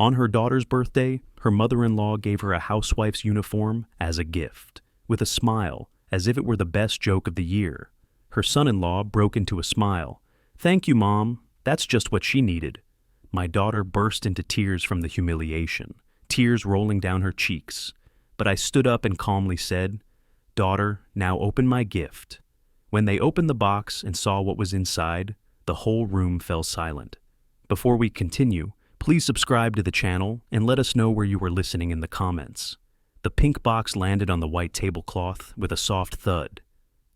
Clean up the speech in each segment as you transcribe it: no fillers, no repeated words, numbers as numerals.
On her daughter's birthday, her mother-in-law gave her a housewife's uniform as a gift, with a smile, as if it were the best joke of the year. Her son-in-law broke into a smile. "Thank you, Mom. That's just what she needed." My daughter burst into tears from the humiliation, tears rolling down her cheeks. But I stood up and calmly said, "Daughter, now open my gift." When they opened the box and saw what was inside, the whole room fell silent. Before we continue, please subscribe to the channel and let us know where you were listening in the comments. The pink box landed on the white tablecloth with a soft thud.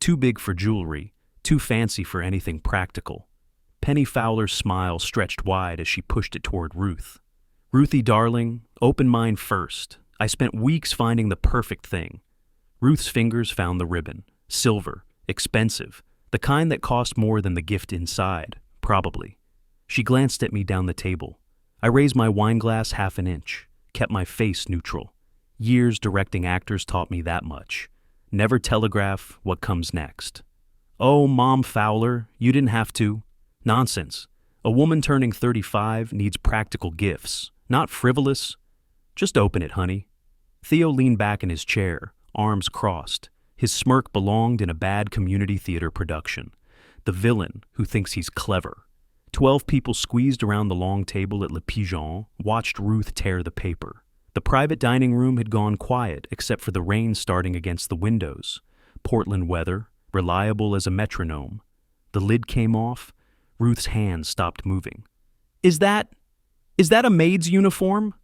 Too big for jewelry, too fancy for anything practical. Penny Fowler's smile stretched wide as she pushed it toward Ruth. "Ruthie, darling, open mine first. I spent weeks finding the perfect thing." Ruth's fingers found the ribbon. Silver, expensive, the kind that cost more than the gift inside, probably. She glanced at me down the table. I raised my wine glass half an inch, kept my face neutral. Years directing actors taught me that much. Never telegraph what comes next. "Oh, Mom Fowler, you didn't have to." "Nonsense. A woman turning 35 needs practical gifts, not frivolous. Just open it, honey." Theo leaned back in his chair, arms crossed. His smirk belonged in a bad community theater production. The villain who thinks he's clever. 12 people squeezed around the long table at Le Pigeon watched Ruth tear the paper. The private dining room had gone quiet except for the rain starting against the windows. Portland weather, reliable as a metronome. The lid came off. Ruth's hand stopped moving. Is that a maid's uniform?"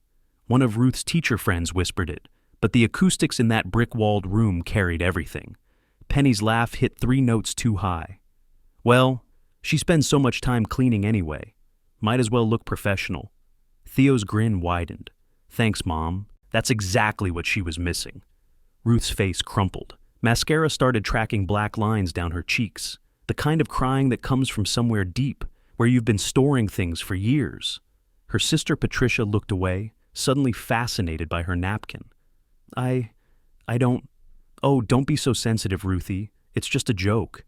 One of Ruth's teacher friends whispered it, but the acoustics in that brick-walled room carried everything. Penny's laugh hit 3 notes too high. "Well, she spends so much time cleaning anyway. Might as well look professional." Theo's grin widened. "Thanks, Mom. That's exactly what she was missing." Ruth's face crumpled. Mascara started tracking black lines down her cheeks, the kind of crying that comes from somewhere deep, where you've been storing things for years. Her sister Patricia looked away, suddenly fascinated by her napkin. I don't... Oh, don't be so sensitive, Ruthie. It's just a joke."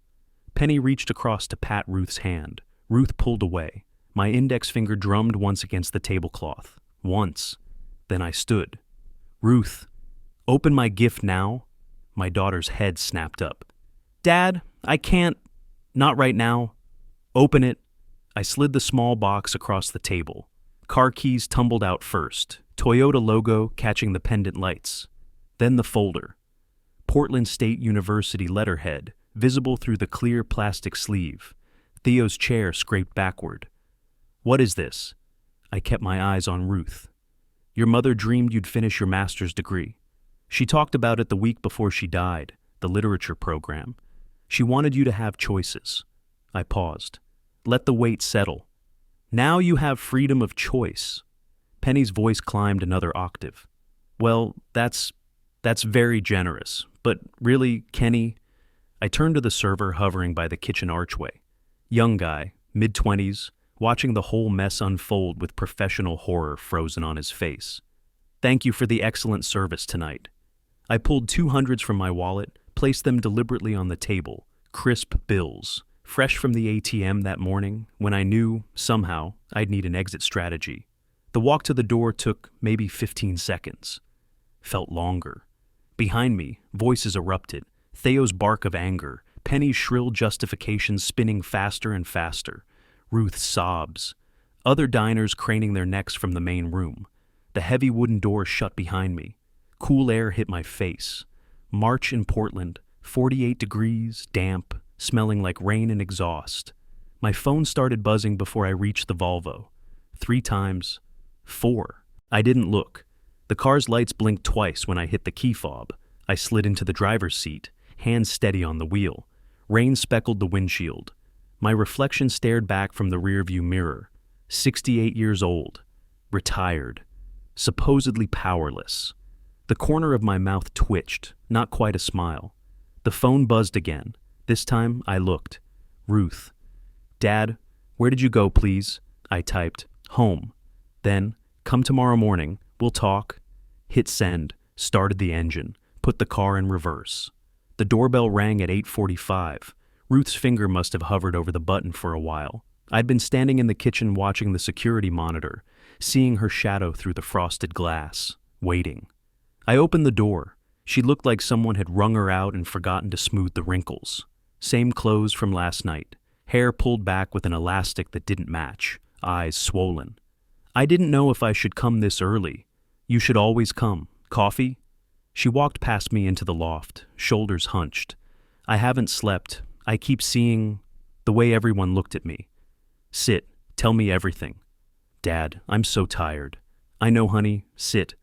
Penny reached across to pat Ruth's hand. Ruth pulled away. My index finger drummed once against the tablecloth. Once. Then I stood. "Ruth, open my gift now." My daughter's head snapped up. "Dad, I can't. Not right now." "Open it." I slid the small box across the table. Car keys tumbled out first, Toyota logo catching the pendant lights. Then the folder. Portland State University letterhead, visible through the clear plastic sleeve. Theo's chair scraped backward. "What is this?" I kept my eyes on Ruth. "Your mother dreamed you'd finish your master's degree. She talked about it the week before she died, the literature program. She wanted you to have choices." I paused. "Let the weight settle. Now you have freedom of choice." Penny's voice climbed another octave. "Well, that's very generous, but really, Kenny..." I turned to the server hovering by the kitchen archway. Young guy, mid-20s, watching the whole mess unfold with professional horror frozen on his face. "Thank you for the excellent service tonight." I pulled 200s from my wallet, placed them deliberately on the table, crisp bills, fresh from the ATM that morning when I knew, somehow, I'd need an exit strategy. The walk to the door took maybe 15 seconds. Felt longer. Behind me, voices erupted, Theo's bark of anger, Penny's shrill justifications spinning faster and faster, Ruth's sobs, other diners craning their necks from the main room. The heavy wooden door shut behind me. Cool air hit my face. March in Portland, 48 degrees, damp, smelling like rain and exhaust. My phone started buzzing before I reached the Volvo. 3 times. 4. I didn't look. The car's lights blinked twice when I hit the key fob. I slid into the driver's seat, hands steady on the wheel. Rain speckled the windshield. My reflection stared back from the rearview mirror. 68 years old. Retired. Supposedly powerless. The corner of my mouth twitched, not quite a smile. The phone buzzed again. This time, I looked. Ruth. "Dad, where did you go, please?" I typed. "Home." Then, "Come tomorrow morning. We'll talk." Hit send, started the engine, put the car in reverse. The doorbell rang at 8:45. Ruth's finger must have hovered over the button for a while. I'd been standing in the kitchen watching the security monitor, seeing her shadow through the frosted glass, waiting. I opened the door. She looked like someone had wrung her out and forgotten to smooth the wrinkles. Same clothes from last night, hair pulled back with an elastic that didn't match, eyes swollen. I didn't know if I should come this early. You should always come. Coffee? She walked past me into the loft, shoulders hunched. I haven't slept. I keep seeing the way everyone looked at me. Sit. Tell me everything. Dad, I'm so tired. I know, honey. Sit.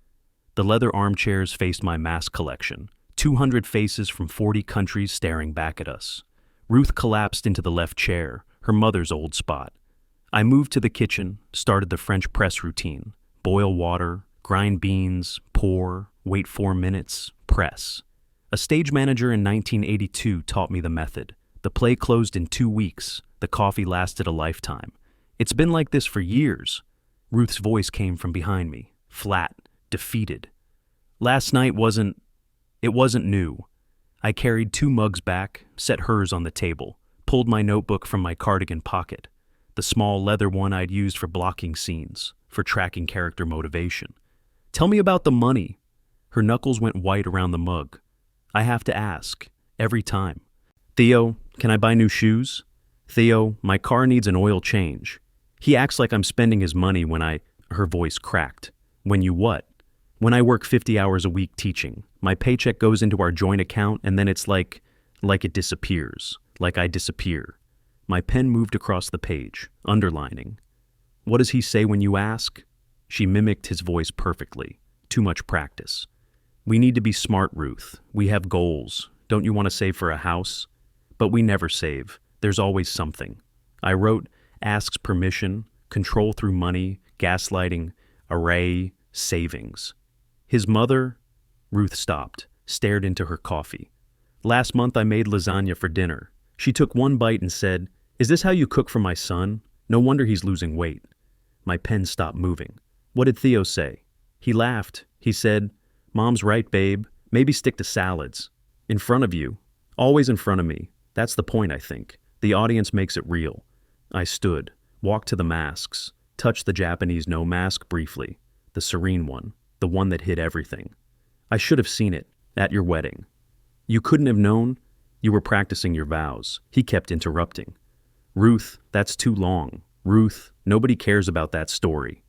The leather armchairs faced my mask collection, 200 faces from 40 countries staring back at us. Ruth collapsed into the left chair, her mother's old spot. I moved to the kitchen, started the French press routine. Boil water, grind beans, pour, wait 4 minutes, press. A stage manager in 1982 taught me the method. The play closed in 2 weeks. The coffee lasted a lifetime. It's been like this for years. Ruth's voice came from behind me, flat, defeated. Last night wasn't new. I carried 2 mugs back, set hers on the table, pulled my notebook from my cardigan pocket, the small leather one I'd used for blocking scenes, for tracking character motivation. Tell me about the money. Her knuckles went white around the mug. I have to ask, every time. Theo, can I buy new shoes? Theo, my car needs an oil change. He acts like I'm spending his money when her voice cracked. When you what? When I work 50 hours a week teaching, my paycheck goes into our joint account and then it's like it disappears, like I disappear. My pen moved across the page, underlining. What does he say when you ask? She mimicked his voice perfectly. Too much practice. We need to be smart, Ruth. We have goals. Don't you want to save for a house? But we never save. There's always something. I wrote, asks permission, control through money, gaslighting, array, savings. His mother? Ruth stopped, stared into her coffee. Last month I made lasagna for dinner. She took 1 bite and said, "Is this how you cook for my son? No wonder he's losing weight." My pen stopped moving. What did Theo say? He laughed. He said, "Mom's right, babe. Maybe stick to salads. In front of you. Always in front of me. That's the point, I think. The audience makes it real." I stood, walked to the masks, touched the Japanese no mask briefly, the serene one, the one that hid everything. I should have seen it, at your wedding. You couldn't have known? You were practicing your vows. He kept interrupting. Ruth, that's too long. Ruth, nobody cares about that story.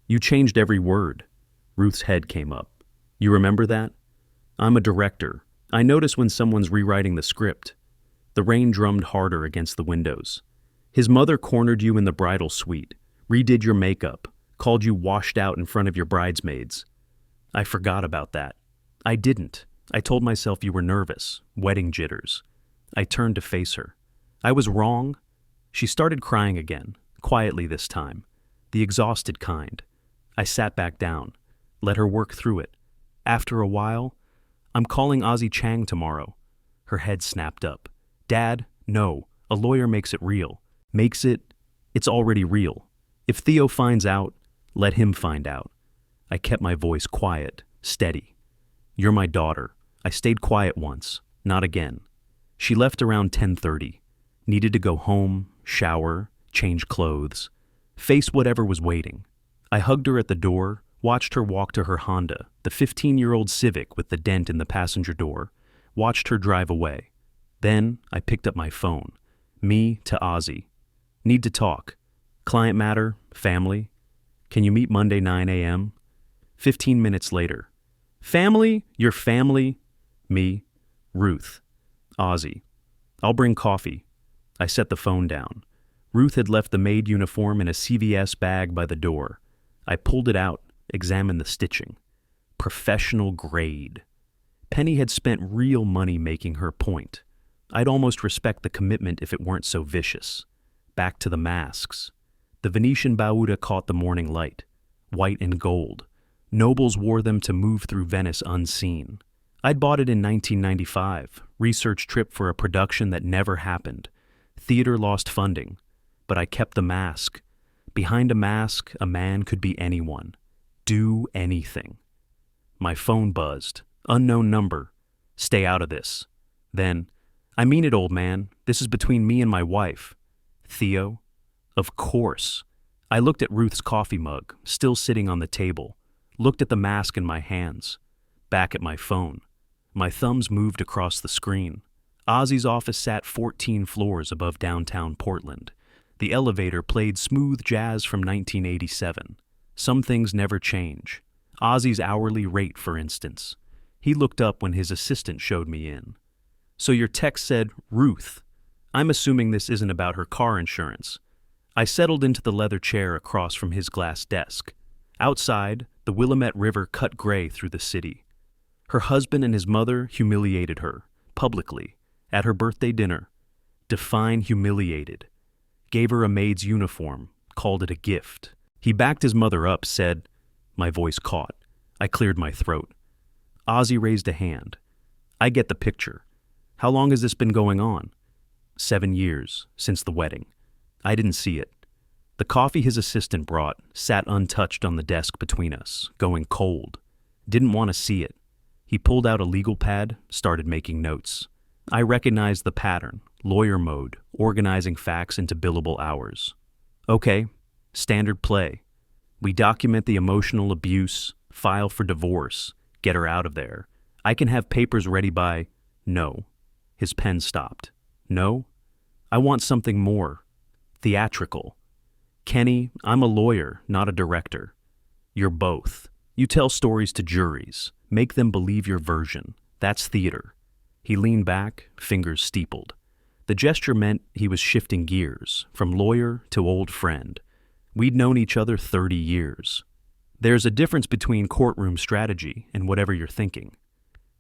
You changed every word. Ruth's head came up. You remember that? I'm a director. I notice when someone's rewriting the script. The rain drummed harder against the windows. His mother cornered you in the bridal suite, redid your makeup, called you washed out in front of your bridesmaids. I forgot about that. I didn't. I told myself you were nervous, wedding jitters. I turned to face her. I was wrong. She started crying again, quietly this time, the exhausted kind. I sat back down, let her work through it. After a while, I'm calling Ozzy Chang tomorrow. Her head snapped up. Dad, no, a lawyer makes it real. It's already real. If Theo finds out, let him find out. I kept my voice quiet, steady. You're my daughter. I stayed quiet once, not again. She left around 10:30. Needed to go home, shower, change clothes, face whatever was waiting. I hugged her at the door, watched her walk to her Honda, the 15-year-old Civic with the dent in the passenger door, watched her drive away. Then I picked up my phone. Me to Ozzy. Need to talk. Client matter, family. Can you meet Monday 9 a.m.? 15 minutes later. Family? Your family? Me. Ruth. Ozzy. I'll bring coffee. I set the phone down. Ruth had left the maid uniform in a CVS bag by the door. I pulled it out, examined the stitching. Professional grade. Penny had spent real money making her point. I'd almost respect the commitment if it weren't so vicious. Back to the masks. The Venetian Bauda caught the morning light, white and gold. Nobles wore them to move through Venice unseen. I'd bought it in 1995, research trip for a production that never happened. Theater lost funding, but I kept the mask. Behind a mask, a man could be anyone. Do anything. My phone buzzed. Unknown number. Stay out of this. Then, I mean it, old man. This is between me and my wife. Theo? Of course. I looked at Ruth's coffee mug, still sitting on the table, looked at the mask in my hands, back at my phone. My thumbs moved across the screen. Ozzy's office sat 14 floors above downtown Portland. The elevator played smooth jazz from 1987. Some things never change. Ozzy's hourly rate, for instance. He looked up when his assistant showed me in. So your text said, Ruth. I'm assuming this isn't about her car insurance. I settled into the leather chair across from his glass desk. Outside, the Willamette River cut gray through the city. Her husband and his mother humiliated her, publicly, at her birthday dinner. Define humiliated. Gave her a maid's uniform, called it a gift. He backed his mother up, said, my voice caught. I cleared my throat. Ozzy raised a hand. I get the picture. How long has this been going on? 7 years, since the wedding. I didn't see it. The coffee his assistant brought sat untouched on the desk between us, going cold. Didn't want to see it. He pulled out a legal pad, started making notes. I recognized the pattern, lawyer mode, organizing facts into billable hours. Okay, standard play. We document the emotional abuse, file for divorce, get her out of there. I can have papers ready by... No. His pen stopped. No? I want something more. Theatrical. Kenny, I'm a lawyer, not a director. You're both. You tell stories to juries. Make them believe your version. That's theater. He leaned back, fingers steepled. The gesture meant he was shifting gears, from lawyer to old friend. We'd known each other 30 years. There's a difference between courtroom strategy and whatever you're thinking.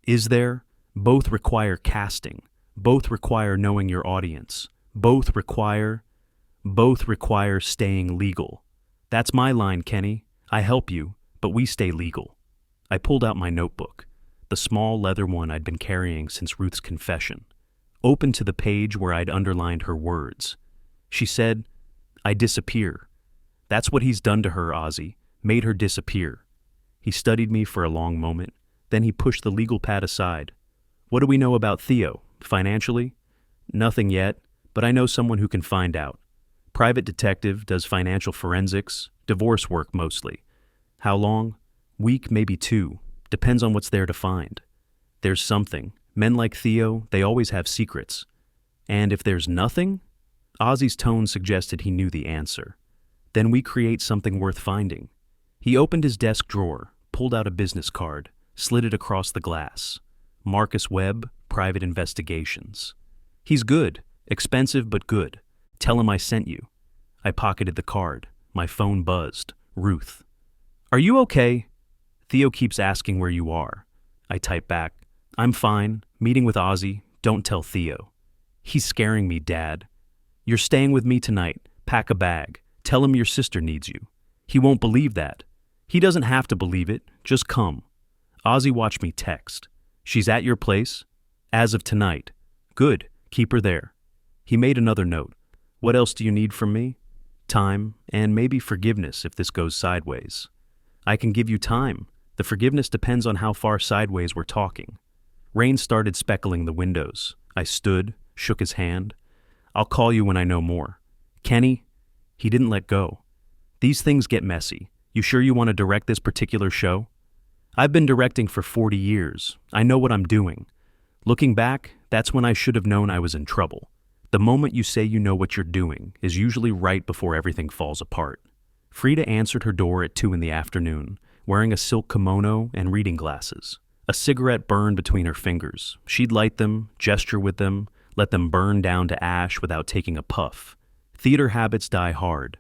Is there? Both require casting. Both require knowing your audience. Both require staying legal. That's my line, Kenny. I help you, but we stay legal. I pulled out my notebook, the small leather one I'd been carrying since Ruth's confession, opened to the page where I'd underlined her words. She said, I disappear. That's what he's done to her, Ozzy, made her disappear. He studied me for a long moment, then he pushed the legal pad aside. What do we know about Theo, financially? Nothing yet, but I know someone who can find out. Private detective, does financial forensics, divorce work mostly. How long? Week, maybe 2. Depends on what's there to find. There's something. Men like Theo, they always have secrets. And if there's nothing? Ozzy's tone suggested he knew the answer. Then we create something worth finding. He opened his desk drawer, pulled out a business card, slid it across the glass. Marcus Webb, Private Investigations. He's good. Expensive but good. Tell him I sent you. I pocketed the card. My phone buzzed. Ruth. Are you okay? Theo keeps asking where you are. I type back. I'm fine. Meeting with Ozzy. Don't tell Theo. He's scaring me, Dad. You're staying with me tonight. Pack a bag. Tell him your sister needs you. He won't believe that. He doesn't have to believe it. Just come. Ozzy watched me text. She's at your place? As of tonight. Good. Keep her there. He made another note. What else do you need from me? Time, and maybe forgiveness if this goes sideways. I can give you time. The forgiveness depends on how far sideways we're talking. Rain started speckling the windows. I stood, shook his hand. I'll call you when I know more. Kenny? He didn't let go. These things get messy. You sure you want to direct this particular show? I've been directing for 40 years. I know what I'm doing. Looking back, that's when I should have known I was in trouble. The moment you say you know what you're doing is usually right before everything falls apart. Frida answered her door at 2 in the afternoon, wearing a silk kimono and reading glasses. A cigarette burned between her fingers. She'd light them, gesture with them, let them burn down to ash without taking a puff. Theater habits die hard.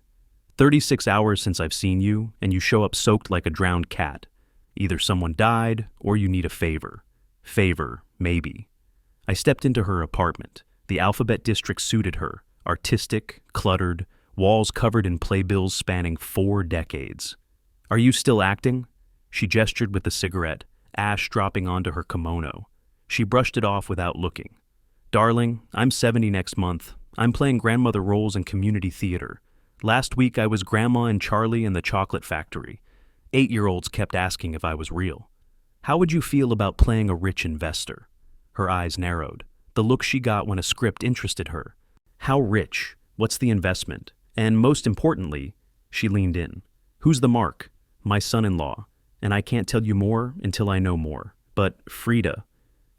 36 hours since I've seen you, and you show up soaked like a drowned cat. Either someone died, or you need a favor. Favor, maybe. I stepped into her apartment. The Alphabet District suited her. Artistic, cluttered, walls covered in playbills spanning 4 decades. Are you still acting? She gestured with the cigarette, ash dropping onto her kimono. She brushed it off without looking. Darling, I'm 70 next month. I'm playing grandmother roles in community theater. Last week I was Grandma and Charlie in the Chocolate Factory. 8-year-olds kept asking if I was real. How would you feel about playing a rich investor? Her eyes narrowed. The look she got when a script interested her. How rich? What's the investment? And most importantly, She leaned in. Who's the mark? My son-in-law. And I can't tell you more until I know more. But Frida.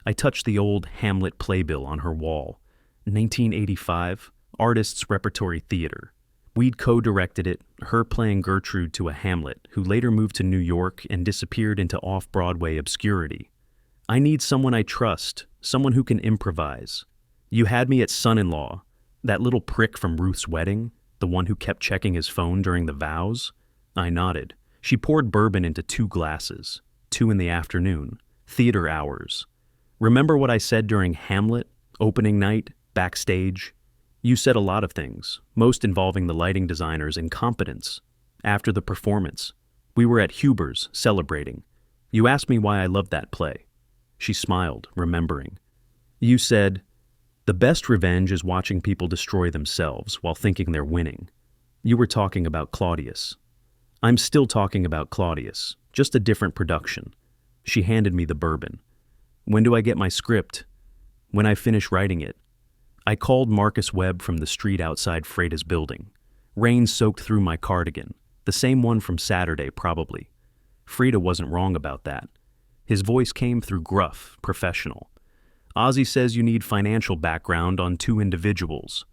I touched the old Hamlet playbill on her wall. 1985, Artists' Repertory Theater. We'd co-directed it, her playing Gertrude to a Hamlet, who later moved to New York and disappeared into off-Broadway obscurity. I need someone I trust, someone who can improvise. You had me at son-in-law, that little prick from Ruth's wedding, the one who kept checking his phone during the vows. I nodded. She poured bourbon into 2 glasses, 2 in the afternoon, theater hours. Remember what I said during Hamlet, opening night, backstage? You said a lot of things, most involving the lighting designer's incompetence. After the performance, we were at Huber's, celebrating. You asked me why I loved that play. She smiled, remembering. You said, the best revenge is watching people destroy themselves while thinking they're winning. You were talking about Claudius. I'm still talking about Claudius, just a different production. She handed me the bourbon. When do I get my script? When I finish writing it. I called Marcus Webb from the street outside Freda's building. Rain soaked through my cardigan, the same one from Saturday probably. Frida wasn't wrong about that. His voice came through gruff, professional. Ozzy says you need financial background on 2 individuals.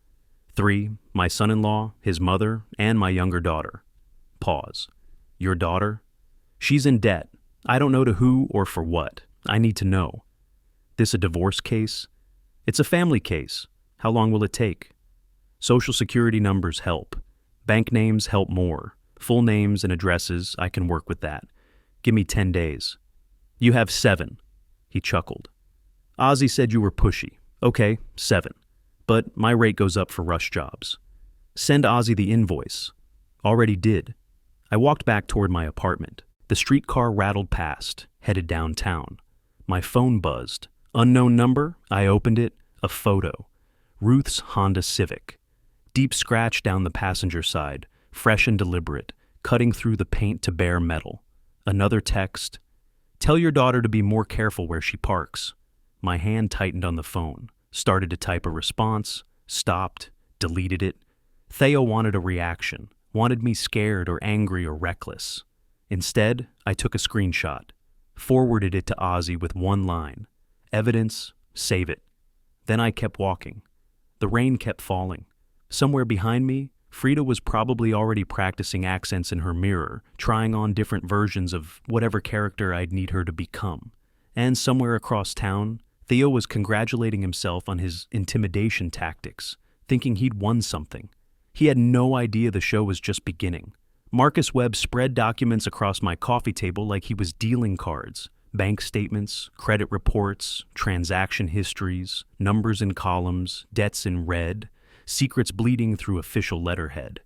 3, my son-in-law, his mother, and my younger daughter. Pause. Your daughter? She's in debt. I don't know to who or for what. I need to know. This a divorce case? It's a family case. How long will it take? Social security numbers help. Bank names help more. Full names and addresses, I can work with that. Give me 10 days. You have 7. He chuckled. Ozzy said you were pushy. Okay, 7. But my rate goes up for rush jobs. Send Ozzy the invoice. Already did. I walked back toward my apartment. The streetcar rattled past, headed downtown. My phone buzzed. Unknown number? I opened it. A photo. Ruth's Honda Civic. Deep scratch down the passenger side, fresh and deliberate, cutting through the paint to bare metal. Another text. Tell your daughter to be more careful where she parks. My hand tightened on the phone, started to type a response, stopped, deleted it. Theo wanted a reaction, wanted me scared or angry or reckless. Instead, I took a screenshot, forwarded it to Ozzy with one line. Evidence, save it. Then I kept walking. The rain kept falling. Somewhere behind me, Frida was probably already practicing accents in her mirror, trying on different versions of whatever character I'd need her to become. And somewhere across town, Theo was congratulating himself on his intimidation tactics, thinking he'd won something. He had no idea the show was just beginning. Marcus Webb spread documents across my coffee table like he was dealing cards. Bank statements, credit reports, transaction histories, numbers in columns, debts in red, secrets bleeding through official letterhead.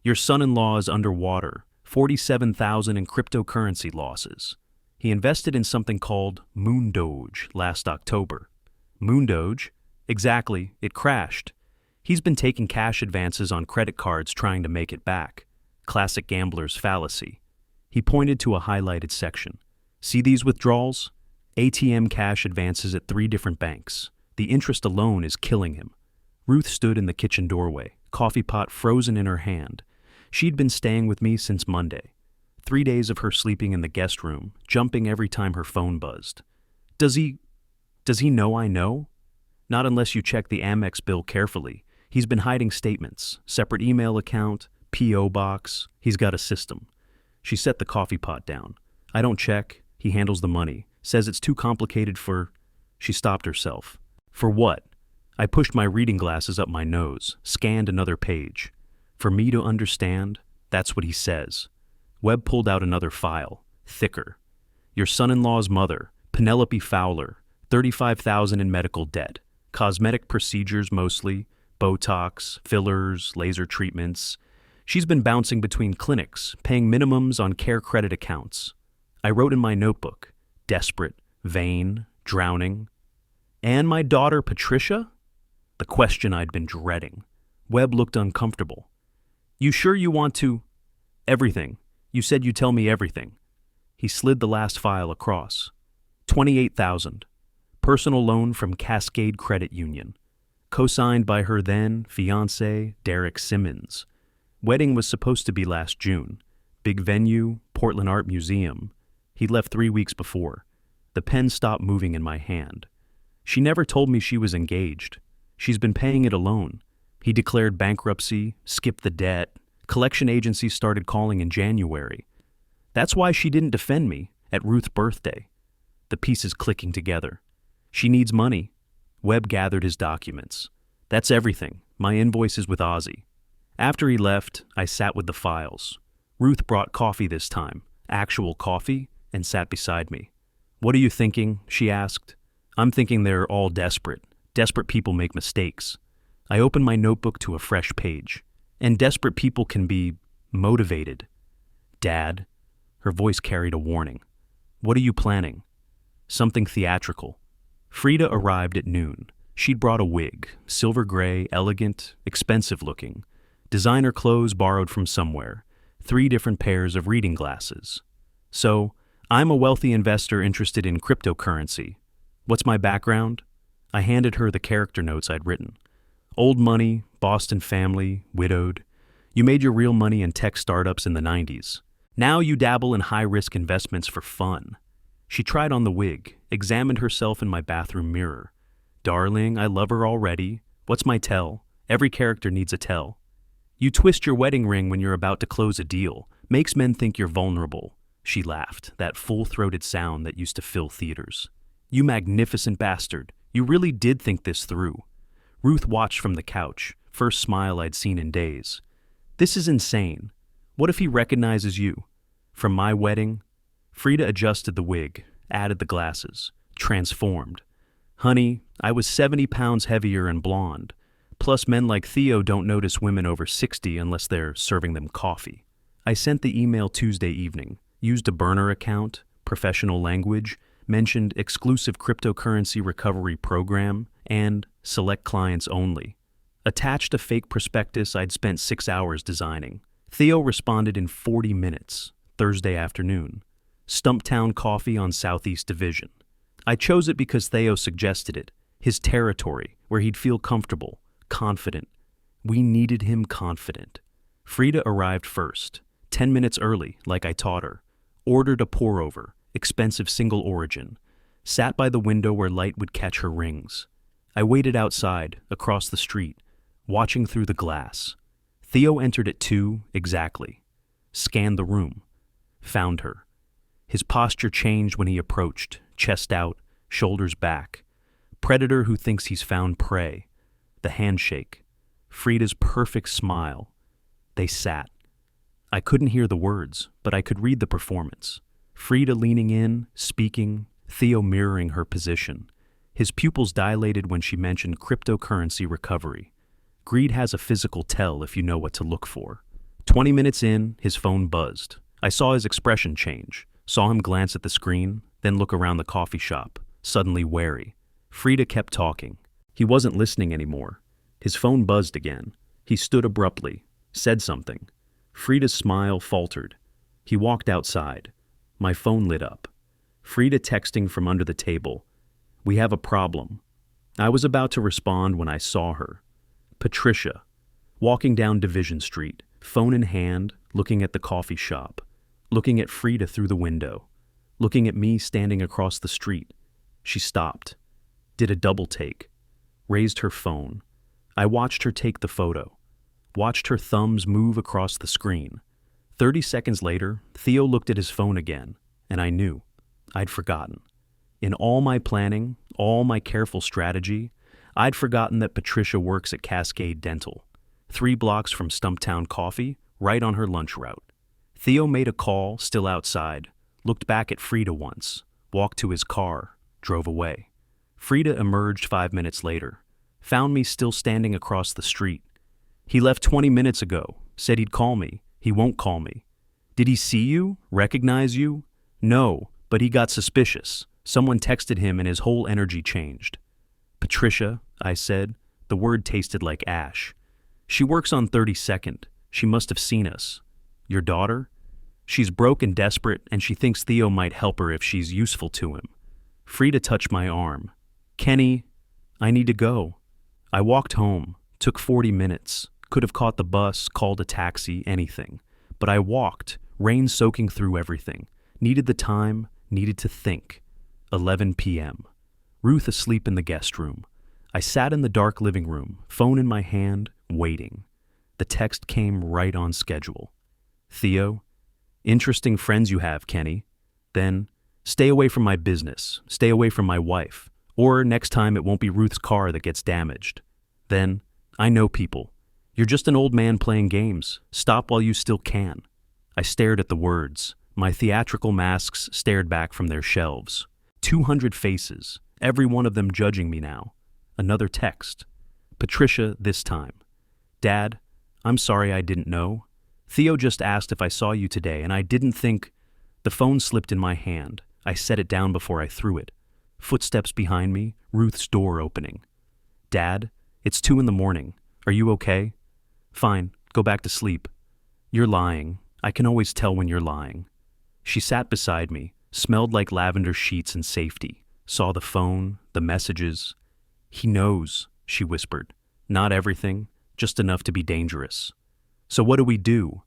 Your son-in-law is underwater, $47,000 in cryptocurrency losses. He invested in something called Moon Doge last October. Moon Doge? Exactly, it crashed. He's been taking cash advances on credit cards trying to make it back. Classic gambler's fallacy. He pointed to a highlighted section. See these withdrawals? ATM cash advances at 3 different banks. The interest alone is killing him. Ruth stood in the kitchen doorway, coffee pot frozen in her hand. She'd been staying with me since Monday. 3 days of her sleeping in the guest room, jumping every time her phone buzzed. Does he know I know? Not unless you check the Amex bill carefully. He's been hiding statements, separate email account, P.O. box. He's got a system. She set the coffee pot down. I don't check. He handles the money. Says it's too complicated for... She stopped herself. For what? I pushed my reading glasses up my nose, scanned another page. For me to understand, that's what he says. Webb pulled out another file, thicker. Your son-in-law's mother, Penelope Fowler, $35,000 in medical debt. Cosmetic procedures mostly, Botox, fillers, laser treatments. She's been bouncing between clinics, paying minimums on care credit accounts. I wrote in my notebook, desperate, vain, drowning. And my daughter Patricia? The question I'd been dreading. Webb looked uncomfortable. You sure you want to? Everything. You said you'd tell me everything. He slid the last file across. $28,000. Personal loan from Cascade Credit Union. Co-signed by her then fiancé, Derek Simmons. Wedding was supposed to be last June. Big venue, Portland Art Museum. He left 3 weeks before. The pen stopped moving in my hand. She never told me she was engaged. She's been paying it alone. He declared bankruptcy, skipped the debt. Collection agencies started calling in January. That's why she didn't defend me at Ruth's birthday. The pieces clicking together. She needs money. Webb gathered his documents. That's everything. My invoices with Ozzy. After he left, I sat with the files. Ruth brought coffee this time, actual coffee, and sat beside me. "What are you thinking?" she asked. "I'm thinking they're all desperate. Desperate people make mistakes." I opened my notebook to a fresh page. And desperate people can be motivated. "Dad," her voice carried a warning. "What are you planning?" "Something theatrical." Frida arrived at noon. She'd brought a wig, silver gray, elegant, expensive looking. Designer clothes borrowed from somewhere. 3 different pairs of reading glasses. "So, I'm a wealthy investor interested in cryptocurrency. What's my background?" I handed her the character notes I'd written. "Old money, Boston family, widowed. You made your real money in tech startups in the 90s. Now you dabble in high-risk investments for fun." She tried on the wig, examined herself in my bathroom mirror. "Darling, I love her already. What's my tell? Every character needs a tell." "You twist your wedding ring when you're about to close a deal. Makes men think you're vulnerable." She laughed, that full-throated sound that used to fill theaters. "You magnificent bastard. You really did think this through." Ruth watched from the couch, first smile I'd seen in days. "This is insane. What if he recognizes you? From my wedding?" Frida adjusted the wig, added the glasses, transformed. "Honey, I was 70 pounds heavier and blonde. Plus, men like Theo don't notice women over 60 unless they're serving them coffee." I sent the email Tuesday evening, used a burner account, professional language, mentioned exclusive cryptocurrency recovery program, and select clients only. Attached a fake prospectus I'd spent 6 hours designing. Theo responded in 40 minutes, Thursday afternoon. Stumptown Coffee on Southeast Division. I chose it because Theo suggested it, his territory, where he'd feel comfortable, confident. We needed him confident. Frida arrived first, 10 minutes early, like I taught her. Ordered a pour-over, expensive single origin. Sat by the window where light would catch her rings. I waited outside, across the street, watching through the glass. Theo entered at 2 exactly. Scanned the room. Found her. His posture changed when he approached, chest out, shoulders back. Predator who thinks he's found prey. The handshake. Frida's perfect smile. They sat. I couldn't hear the words, but I could read the performance. Frida leaning in, speaking, Theo mirroring her position. His pupils dilated when she mentioned cryptocurrency recovery. Greed has a physical tell if you know what to look for. 20 minutes in, his phone buzzed. I saw his expression change, saw him glance at the screen, then look around the coffee shop, suddenly wary. Frida kept talking. He wasn't listening anymore. His phone buzzed again. He stood abruptly, said something. Frida's smile faltered. He walked outside. My phone lit up. Frida texting from under the table. "We have a problem." I was about to respond when I saw her. Patricia, walking down Division Street, phone in hand, looking at the coffee shop, looking at Frida through the window, looking at me standing across the street. She stopped, did a double take, raised her phone. I watched her take the photo, watched her thumbs move across the screen. 30 seconds later, Theo looked at his phone again, and I knew. I'd forgotten. In all my planning, all my careful strategy, I'd forgotten that Patricia works at Cascade Dental, 3 blocks from Stumptown Coffee, right on her lunch route. Theo made a call, still outside, looked back at Frida once, walked to his car, drove away. Frida emerged 5 minutes later, found me still standing across the street. "He left 20 minutes ago, said he'd call me. He won't call me." "Did he see you? Recognize you?" "No, but he got suspicious. Someone texted him and his whole energy changed." "Patricia," I said. The word tasted like ash. "She works on 32nd. She must have seen us." "Your daughter?" "She's broke and desperate, and she thinks Theo might help her if she's useful to him." Frida touched my arm. "Kenny, I need to go." I walked home, took 40 minutes, Could have caught the bus, called a taxi, anything. But I walked, rain soaking through everything. Needed the time, needed to think. 11 p.m. Ruth asleep in the guest room. I sat in the dark living room, phone in my hand, waiting. The text came right on schedule. Theo, interesting friends you have, Kenny. Then, stay away from my business, stay away from my wife, or next time it won't be Ruth's car that gets damaged. Then, I know people. You're just an old man playing games. Stop while you still can. I stared at the words. My theatrical masks stared back from their shelves. 200 faces, every one of them judging me now. Another text. Patricia this time. Dad, I'm sorry I didn't know. Theo just asked if I saw you today, and I didn't think. The phone slipped in my hand. I set it down before I threw it. Footsteps behind me, Ruth's door opening. Dad, it's 2 a.m. Are you okay? Fine, go back to sleep. You're lying. I can always tell when you're lying. She sat beside me, smelled like lavender sheets and safety, saw the phone, the messages. He knows, she whispered. Not everything, just enough to be dangerous. So what do we do?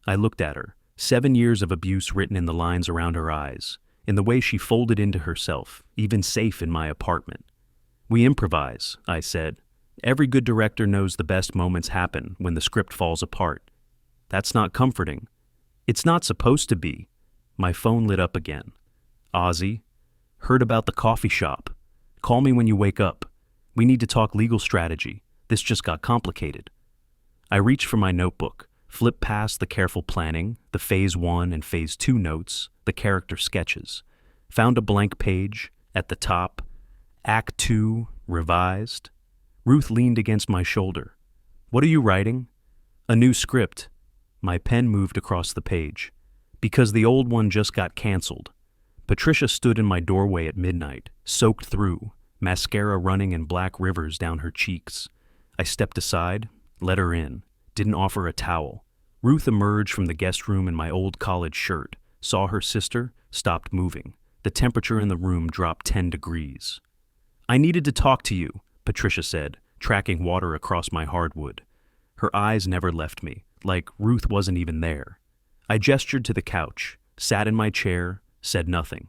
I looked at her, 7 years of abuse written in the lines around her eyes, in the way she folded into herself, even safe in my apartment. We improvise, I said. Every good director knows the best moments happen when the script falls apart. That's not comforting. It's not supposed to be. My phone lit up again. Ozzy, heard about the coffee shop. Call me when you wake up. We need to talk legal strategy. This just got complicated. I reached for my notebook, flipped past the careful planning, the Phase 1 and Phase 2 notes, the character sketches. Found a blank page, at the top, Act 2, revised. Ruth leaned against my shoulder. What are you writing? A new script. My pen moved across the page. Because the old one just got canceled. Patricia stood in my doorway at midnight, soaked through, mascara running in black rivers down her cheeks. I stepped aside, let her in, didn't offer a towel. Ruth emerged from the guest room in my old college shirt, saw her sister, stopped moving. The temperature in the room dropped 10 degrees. I needed to talk to you, Patricia said, tracking water across my hardwood. Her eyes never left me, like Ruth wasn't even there. I gestured to the couch, sat in my chair, said nothing.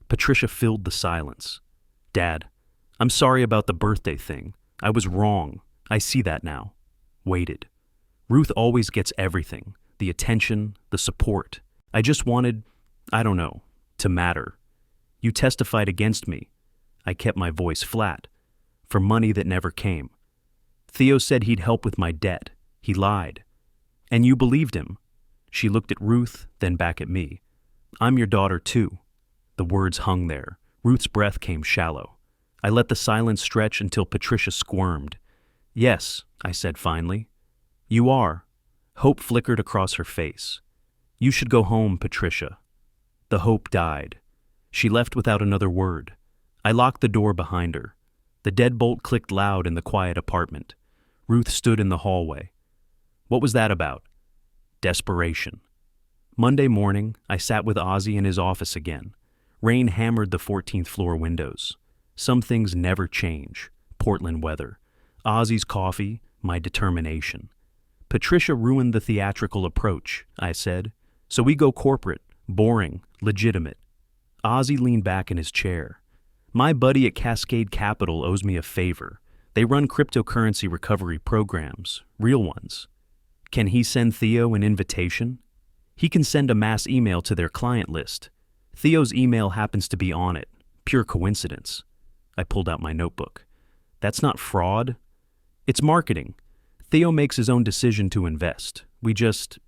Patricia filled the silence. Dad, I'm sorry about the birthday thing. I was wrong. I see that now. Waited. Ruth always gets everything, the attention, the support. I just wanted, I don't know, to matter. You testified against me. I kept my voice flat. For money that never came. Theo said he'd help with my debt. He lied. And you believed him. She looked at Ruth, then back at me. I'm your daughter too. The words hung there. Ruth's breath came shallow. I let the silence stretch until Patricia squirmed. Yes, I said finally. You are. Hope flickered across her face. You should go home, Patricia. The hope died. She left without another word. I locked the door behind her. The deadbolt clicked loud in the quiet apartment. Ruth stood in the hallway. What was that about? Desperation. Monday morning, I sat with Ozzy in his office again. Rain hammered the 14th floor windows. Some things never change. Portland weather. Ozzy's coffee, my determination. Patricia ruined the theatrical approach, I said. So we go corporate, boring, legitimate. Ozzy leaned back in his chair. My buddy at Cascade Capital owes me a favor. They run cryptocurrency recovery programs, real ones. Can he send Theo an invitation? He can send a mass email to their client list. Theo's email happens to be on it. Pure coincidence. I pulled out my notebook. That's not fraud. It's marketing. Theo makes his own decision to invest. We just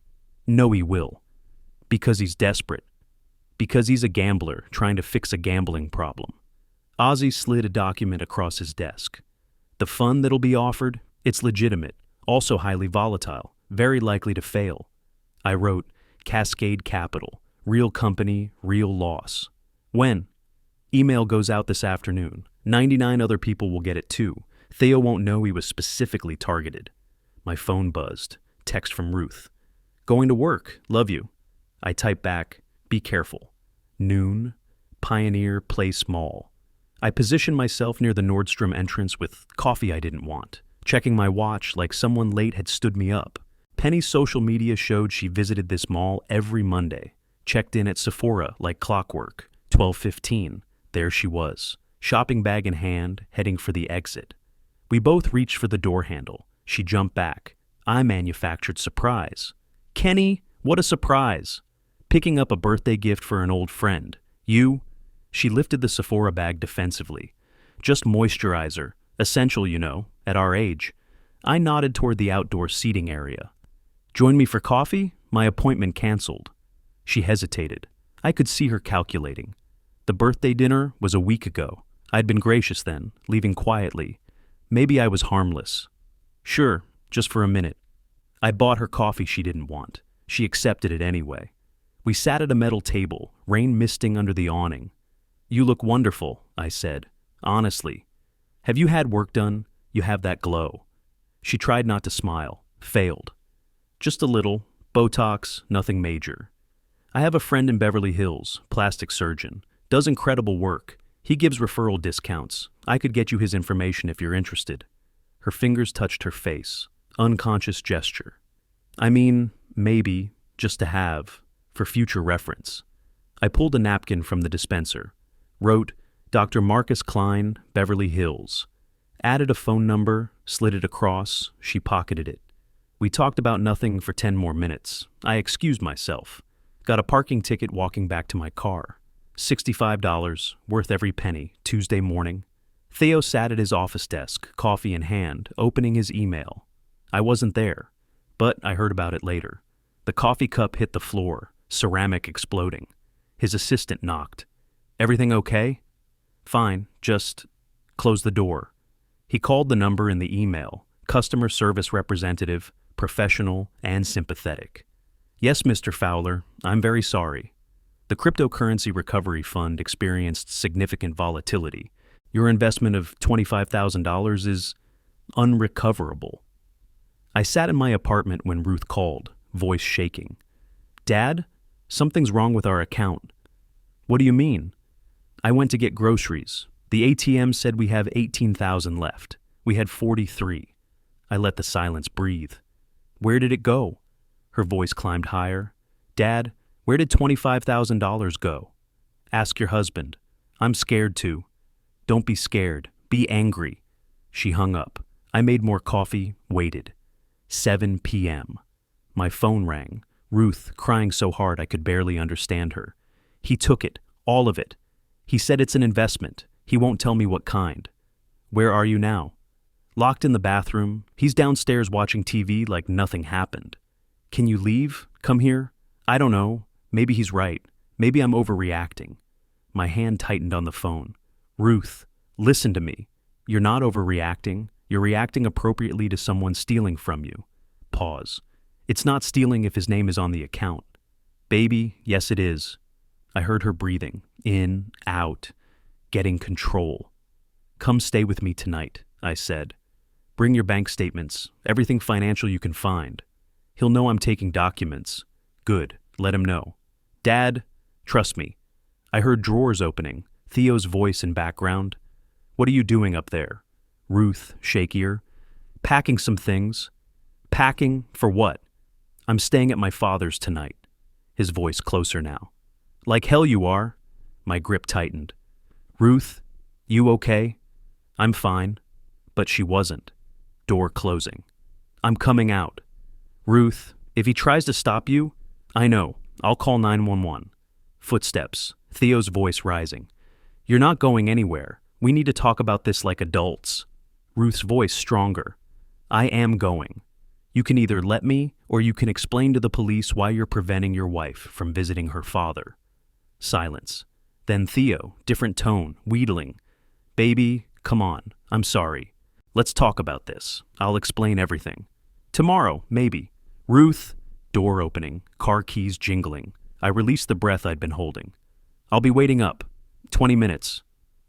know he will. Because he's desperate. Because he's a gambler trying to fix a gambling problem. Ozzy slid a document across his desk. The fund that'll be offered, it's legitimate, also highly volatile, very likely to fail. I wrote, Cascade Capital, real company, real loss. When? Email goes out this afternoon. 99 other people will get it too. Theo won't know he was specifically targeted. My phone buzzed. Text from Ruth. Going to work. Love you. I typed back, be careful. Noon. Pioneer Place Mall. I positioned myself near the Nordstrom entrance with coffee I didn't want. checking my watch like someone late had stood me up. Penny's social media showed she visited this mall every Monday, checked in at Sephora like clockwork. 12:15. There she was, shopping bag in hand, heading for the exit. We both reached for the door handle. She jumped back. I manufactured surprise. Kenny, what a surprise! Picking up a birthday gift for an old friend. You? She lifted the Sephora bag defensively. Just moisturizer. Essential, you know, at our age. I nodded toward the outdoor seating area. Join me for coffee? My appointment canceled. She hesitated. I could see her calculating. The birthday dinner was a week ago. I'd been gracious then, leaving quietly. Maybe I was harmless. Sure, just for a minute. I bought her coffee she didn't want. She accepted it anyway. We sat at a metal table, rain misting under the awning. You look wonderful, I said. Honestly. Have you had work done? You have that glow. She tried not to smile. Failed. Just a little. Botox, nothing major. I have a friend in Beverly Hills, plastic surgeon. Does incredible work. He gives referral discounts. I could get you his information if you're interested. Her fingers touched her face. Unconscious gesture. I mean, maybe, just to have, for future reference. I pulled a napkin from the dispenser. Wrote, Dr. Marcus Klein, Beverly Hills. Added a phone number, slid it across, she pocketed it. We talked about nothing for 10 more minutes. I excused myself. Got a parking ticket walking back to my car. $65, worth every penny, Tuesday morning. Theo sat at his office desk, coffee in hand, opening his email. I wasn't there, but I heard about it later. The coffee cup hit the floor, ceramic exploding. His assistant knocked. Everything okay? Fine, just close the door. He called the number in the email, customer service representative, professional and sympathetic. Yes, Mr. Fowler, I'm very sorry. The cryptocurrency recovery fund experienced significant volatility. Your investment of $25,000 is unrecoverable. I sat in my apartment when Ruth called, voice shaking. Dad, something's wrong with our account. What do you mean? I went to get groceries. The ATM said we have 18,000 left. We had 43. I let the silence breathe. Where did it go? Her voice climbed higher. Dad, where did $25,000 go? Ask your husband. I'm scared too. Don't be scared. Be angry. She hung up. I made more coffee, waited. 7 p.m. My phone rang. Ruth, crying so hard I could barely understand her. He took it, all of it. He said it's an investment. He won't tell me what kind. Where are you now? Locked in the bathroom. He's downstairs watching TV like nothing happened. Can you leave? Come here? I don't know. Maybe he's right. Maybe I'm overreacting. My hand tightened on the phone. Ruth, listen to me. You're not overreacting. You're reacting appropriately to someone stealing from you. Pause. It's not stealing if his name is on the account. Baby, yes it is. I heard her breathing. In, out. Getting control. Come stay with me tonight, I said. Bring your bank statements, everything financial you can find. He'll know I'm taking documents. Good, let him know. Dad, trust me. I heard drawers opening, Theo's voice in background. What are you doing up there? Ruth, shakier. Packing some things. Packing for what? I'm staying at my father's tonight. His voice closer now. Like hell you are. My grip tightened. Ruth, you okay? I'm fine. But she wasn't. Door closing. I'm coming out. Ruth, if he tries to stop you, I know. I'll call 911. Footsteps. Theo's voice rising. You're not going anywhere. We need to talk about this like adults. Ruth's voice stronger. I am going. You can either let me, or you can explain to the police why you're preventing your wife from visiting her father. Silence. Then Theo, different tone, wheedling. Baby, come on. I'm sorry. Let's talk about this. I'll explain everything. Tomorrow, maybe. Ruth, door opening, car keys jingling. I released the breath I'd been holding. I'll be waiting up. 20 minutes.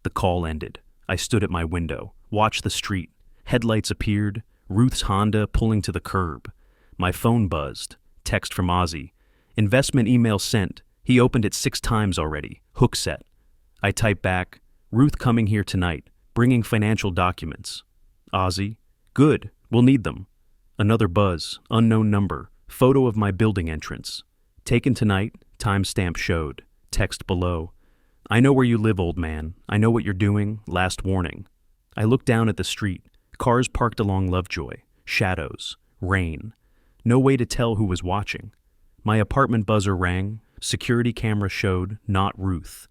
The call ended. I stood at my window, watched the street. Headlights appeared, Ruth's Honda pulling to the curb. My phone buzzed. Text from Ozzy. Investment email sent. He opened it 6 times already. Hook set. I typed back, Ruth coming here tonight, bringing financial documents. Ozzy, Good, we'll need them. Another buzz, unknown number, photo of my building entrance. Taken tonight, timestamp showed. Text below. I know where you live, old man. I know what you're doing. Last warning. I looked down at the street. Cars parked along Lovejoy. Shadows. Rain. No way to tell who was watching. My apartment buzzer rang. Security camera showed, not Ruth.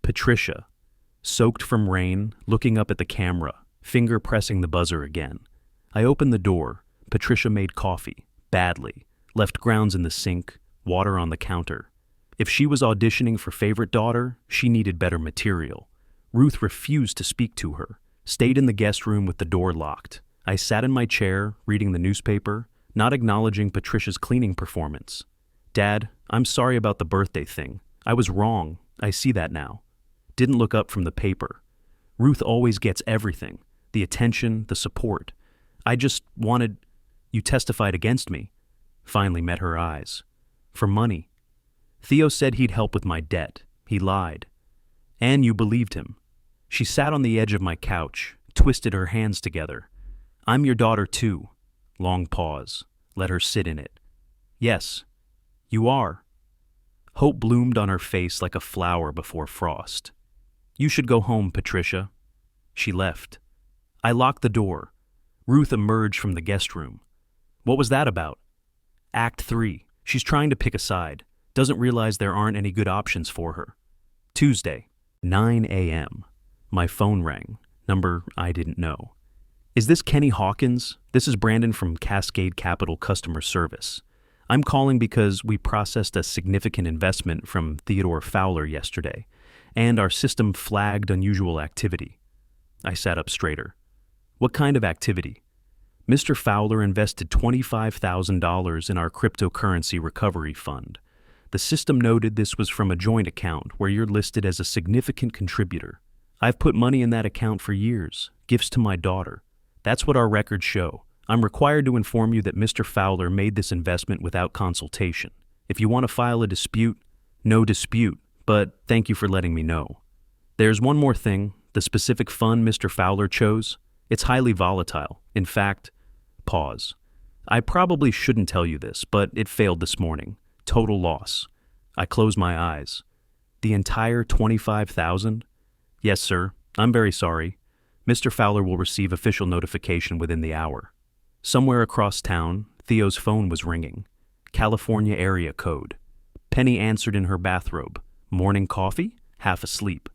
Patricia. Soaked from rain, looking up at the camera, finger pressing the buzzer again. I opened the door. Patricia made coffee. Badly. Left grounds in the sink. Water on the counter. If she was auditioning for favorite daughter, she needed better material. Ruth refused to speak to her. Stayed in the guest room with the door locked. I sat in my chair, reading the newspaper, not acknowledging Patricia's cleaning performance. Dad, I'm sorry about the birthday thing. I was wrong. I see that now. Didn't look up from the paper. Ruth always gets everything. The attention, the support. I just wanted... You testified against me. Finally met her eyes. For money. Theo said he'd help with my debt. He lied. And you believed him. She sat on the edge of my couch, twisted her hands together. I'm your daughter too. Long pause. Let her sit in it. Yes, you are. Hope bloomed on her face like a flower before frost. You should go home, Patricia. She left. I locked the door. Ruth emerged from the guest room. What was that about? Act 3. She's trying to pick a side. Doesn't realize there aren't any good options for her. Tuesday, 9 a.m. My phone rang. Number I didn't know. Is this Kenny Hawkins? This is Brandon from Cascade Capital Customer Service. I'm calling because we processed a significant investment from Theodore Fowler yesterday, and our system flagged unusual activity. I sat up straighter. What kind of activity? Mr. Fowler invested $25,000 in our cryptocurrency recovery fund. The system noted this was from a joint account where you're listed as a significant contributor. I've put money in that account for years, gifts to my daughter. That's what our records show. I'm required to inform you that Mr. Fowler made this investment without consultation. If you want to file a dispute, no dispute, but thank you for letting me know. There's one more thing, the specific fund Mr. Fowler chose. It's highly volatile. In fact, pause. I probably shouldn't tell you this, but it failed this morning. Total loss. I closed my eyes. The entire $25,000? Yes, sir. I'm very sorry. Mr. Fowler will receive official notification within the hour. Somewhere across town, Theo's phone was ringing. California area code. Penny answered in her bathrobe. Morning coffee? Half asleep.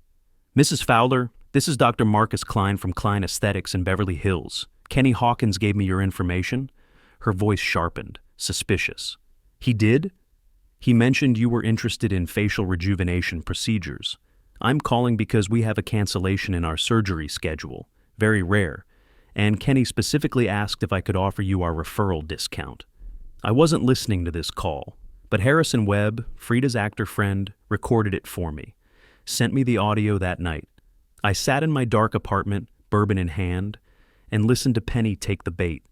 Mrs. Fowler, this is Dr. Marcus Klein from Klein Aesthetics in Beverly Hills. Kenny Hawkins gave me your information. Her voice sharpened, suspicious. He did? He mentioned you were interested in facial rejuvenation procedures. I'm calling because we have a cancellation in our surgery schedule, very rare, and Kenny specifically asked if I could offer you our referral discount. I wasn't listening to this call, but Harrison Webb, Frida's actor friend, recorded it for me, sent me the audio that night. I sat in my dark apartment, bourbon in hand, and listened to Penny take the bait.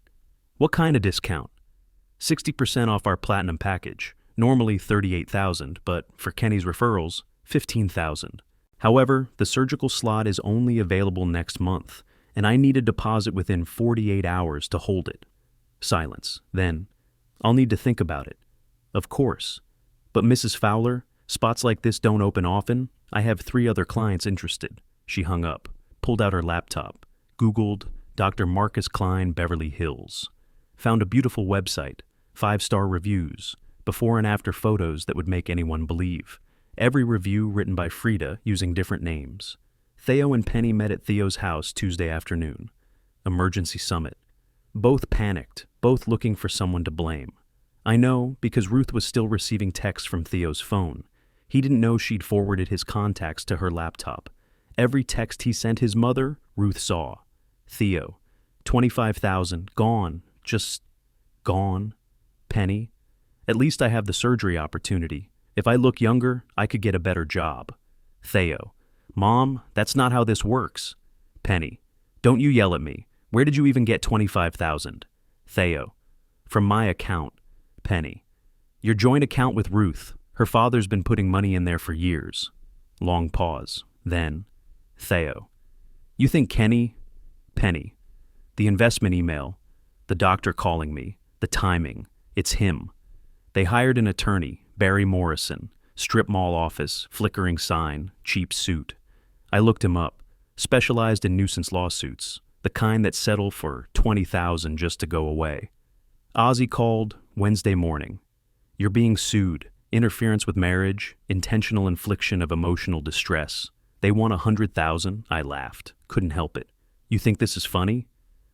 What kind of discount? 60% off our platinum package. Normally $38,000, but for Kenny's referrals, $15,000. However, the surgical slot is only available next month, and I need a deposit within 48 hours to hold it. Silence. Then, I'll need to think about it. Of course. But Mrs. Fowler, spots like this don't open often. I have 3 other clients interested. She hung up, pulled out her laptop, Googled Dr. Marcus Klein, Beverly Hills. Found a beautiful website, 5-star reviews, before and after photos that would make anyone believe. Every review written by Frida using different names. Theo and Penny met at Theo's house Tuesday afternoon. Emergency summit. Both panicked, both looking for someone to blame. I know because Ruth was still receiving texts from Theo's phone. He didn't know she'd forwarded his contacts to her laptop. Every text he sent his mother, Ruth saw. Theo. $25,000. Gone. Just gone. Penny. At least I have the surgery opportunity. If I look younger, I could get a better job. Theo. Mom, that's not how this works. Penny. Don't you yell at me. Where did you even get $25,000? Theo. From my account. Penny. Your joint account with Ruth. Her father's been putting money in there for years. Long pause. Then. Theo. You think Kenny? Penny. The investment email, the doctor calling me, the timing. It's him. They hired an attorney, Barry Morrison, strip mall office, flickering sign, cheap suit. I looked him up, specialized in nuisance lawsuits, the kind that settle for $20,000 just to go away. Ozzy called Wednesday morning. You're being sued. Interference with marriage, intentional infliction of emotional distress. They want $100,000. I laughed. Couldn't help it. You think this is funny?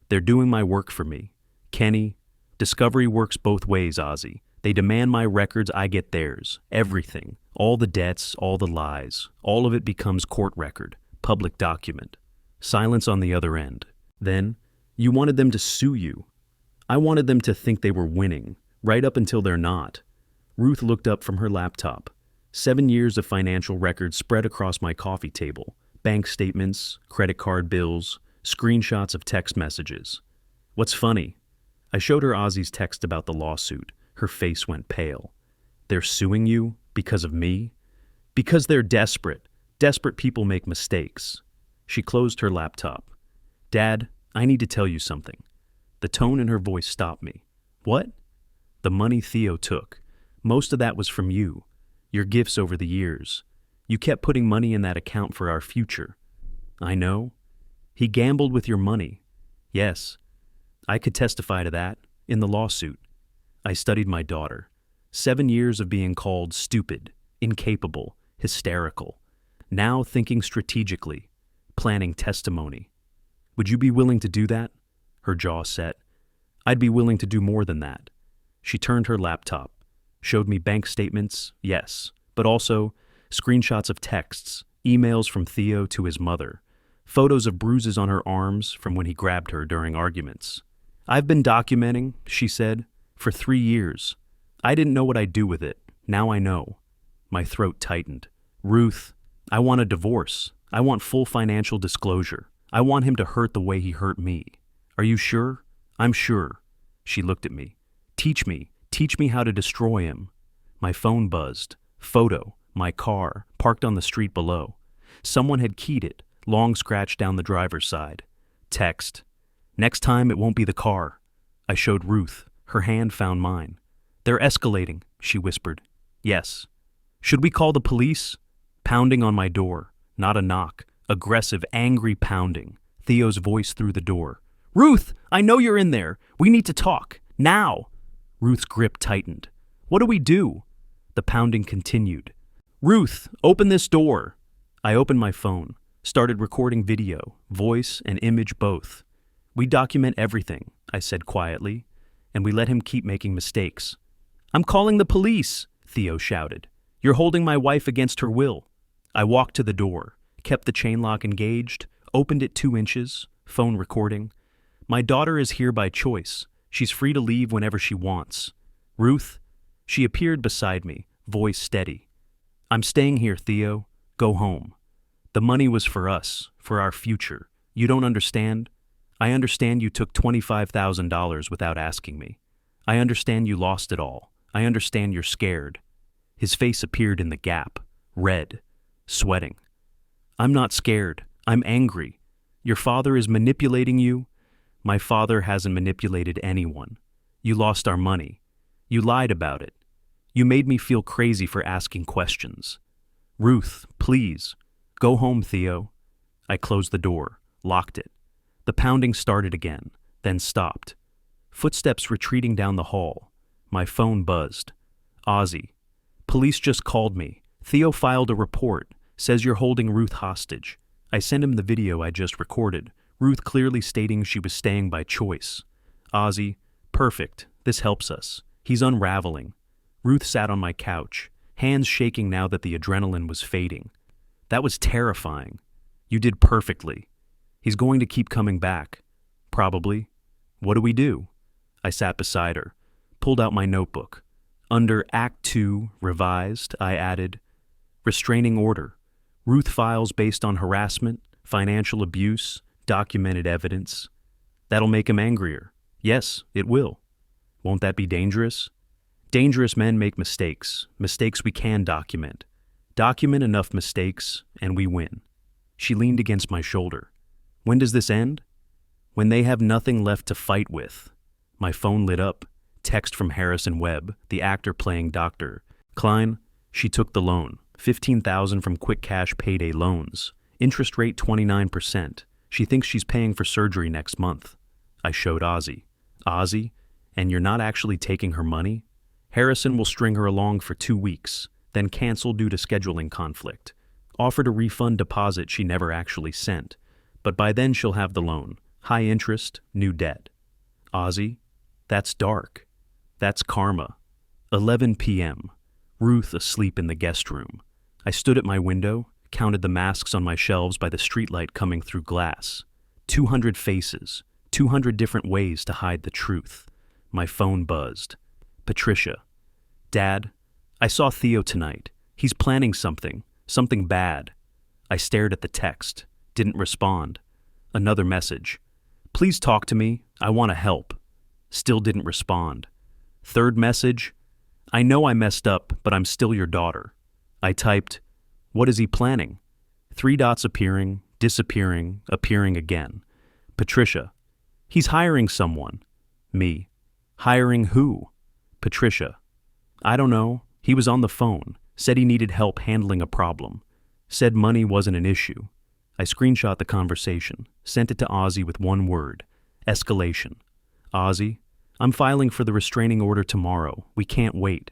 They're doing my work for me. Kenny, Discovery works both ways, Ozzy. They demand my records, I get theirs. Everything. All the debts, all the lies. All of it becomes court record, public document. Silence on the other end. Then, you wanted them to sue you. I wanted them to think they were winning, right up until they're not. Ruth looked up from her laptop. 7 years of financial records spread across my coffee table. Bank statements, credit card bills, screenshots of text messages. What's funny? I showed her Ozzy's text about the lawsuit. Her face went pale. They're suing you because of me? Because they're desperate. Desperate people make mistakes. She closed her laptop. Dad, I need to tell you something. The tone in her voice stopped me. What? The money Theo took. Most of that was from you. Your gifts over the years. You kept putting money in that account for our future. I know. He gambled with your money. Yes. I could testify to that in the lawsuit. I studied my daughter. 7 years of being called stupid, incapable, hysterical. Now thinking strategically, planning testimony. Would you be willing to do that? Her jaw set. I'd be willing to do more than that. She turned her laptop, showed me bank statements, yes, but also screenshots of texts, emails from Theo to his mother, photos of bruises on her arms from when he grabbed her during arguments. I've been documenting, she said, for 3 years. I didn't know what I'd do with it. Now I know. My throat tightened. Ruth, I want a divorce. I want full financial disclosure. I want him to hurt the way he hurt me. Are you sure? I'm sure. She looked at me. Teach me how to destroy him. My phone buzzed. Photo, my car, parked on the street below. Someone had keyed it, long scratch down the driver's side. Text. Next time it won't be the car. I showed Ruth. Her hand found mine. They're escalating, she whispered. Yes. Should we call the police? Pounding on my door. Not a knock. Aggressive, angry pounding. Theo's voice through the door. Ruth, I know you're in there. We need to talk. Now. Ruth's grip tightened. What do we do? The pounding continued. Ruth, open this door. I opened my phone, started recording video, voice and image both. We document everything, I said quietly, and we let him keep making mistakes. I'm calling the police, Theo shouted. You're holding my wife against her will. I walked to the door, kept the chain lock engaged, opened it 2 inches, phone recording. My daughter is here by choice. She's free to leave whenever she wants. Ruth, she appeared beside me, voice steady. I'm staying here, Theo. Go home. The money was for us, for our future. You don't understand? I understand you took $25,000 without asking me. I understand you lost it all. I understand you're scared. His face appeared in the gap, red, sweating. I'm not scared. I'm angry. Your father is manipulating you. My father hasn't manipulated anyone. You lost our money. You lied about it. You made me feel crazy for asking questions. Ruth, please, go home, Theo. I closed the door, locked it. The pounding started again, then stopped. Footsteps retreating down the hall. My phone buzzed. Ozzy. Police just called me. Theo filed a report. Says you're holding Ruth hostage. I sent him the video I just recorded. Ruth clearly stating she was staying by choice. Ozzy. Perfect. This helps us. He's unraveling. Ruth sat on my couch, hands shaking now that the adrenaline was fading. That was terrifying. You did perfectly. He's going to keep coming back. Probably. What do we do? I sat beside her, pulled out my notebook. Under Act 2, Revised, I added, Restraining Order. Ruth files based on harassment, financial abuse, documented evidence. That'll make him angrier. Yes, it will. Won't that be dangerous? Dangerous men make mistakes, mistakes we can document. Document enough mistakes, and we win. She leaned against my shoulder. When does this end? When they have nothing left to fight with. My phone lit up. Text from Harrison Webb, the actor playing Dr. Klein. She took the loan. $15,000 from Quick Cash Payday Loans. Interest rate 29%. She thinks she's paying for surgery next month. I showed Ozzy. Ozzy? And you're not actually taking her money? Harrison will string her along for 2 weeks, then cancel due to scheduling conflict. Offered a refund deposit she never actually sent. But by then she'll have the loan. High interest, new debt. Ozzy? That's dark. That's karma. 11 p.m. Ruth asleep in the guest room. I stood at my window, counted the masks on my shelves by the streetlight coming through glass. 200 faces, 200 different ways to hide the truth. My phone buzzed. Patricia. Dad, I saw Theo tonight. He's planning something bad. I stared at the text, didn't respond. Another message. Please talk to me, I want to help. Still didn't respond. Third message. I know I messed up, but I'm still your daughter. I typed, what is he planning? 3 dots appearing, disappearing, appearing again. Patricia. He's hiring someone. Me. Hiring who? Patricia. I don't know. He was on the phone. Said he needed help handling a problem. Said money wasn't an issue. I screenshot the conversation, sent it to Ozzy with one word. Escalation. Ozzy, I'm filing for the restraining order tomorrow. We can't wait.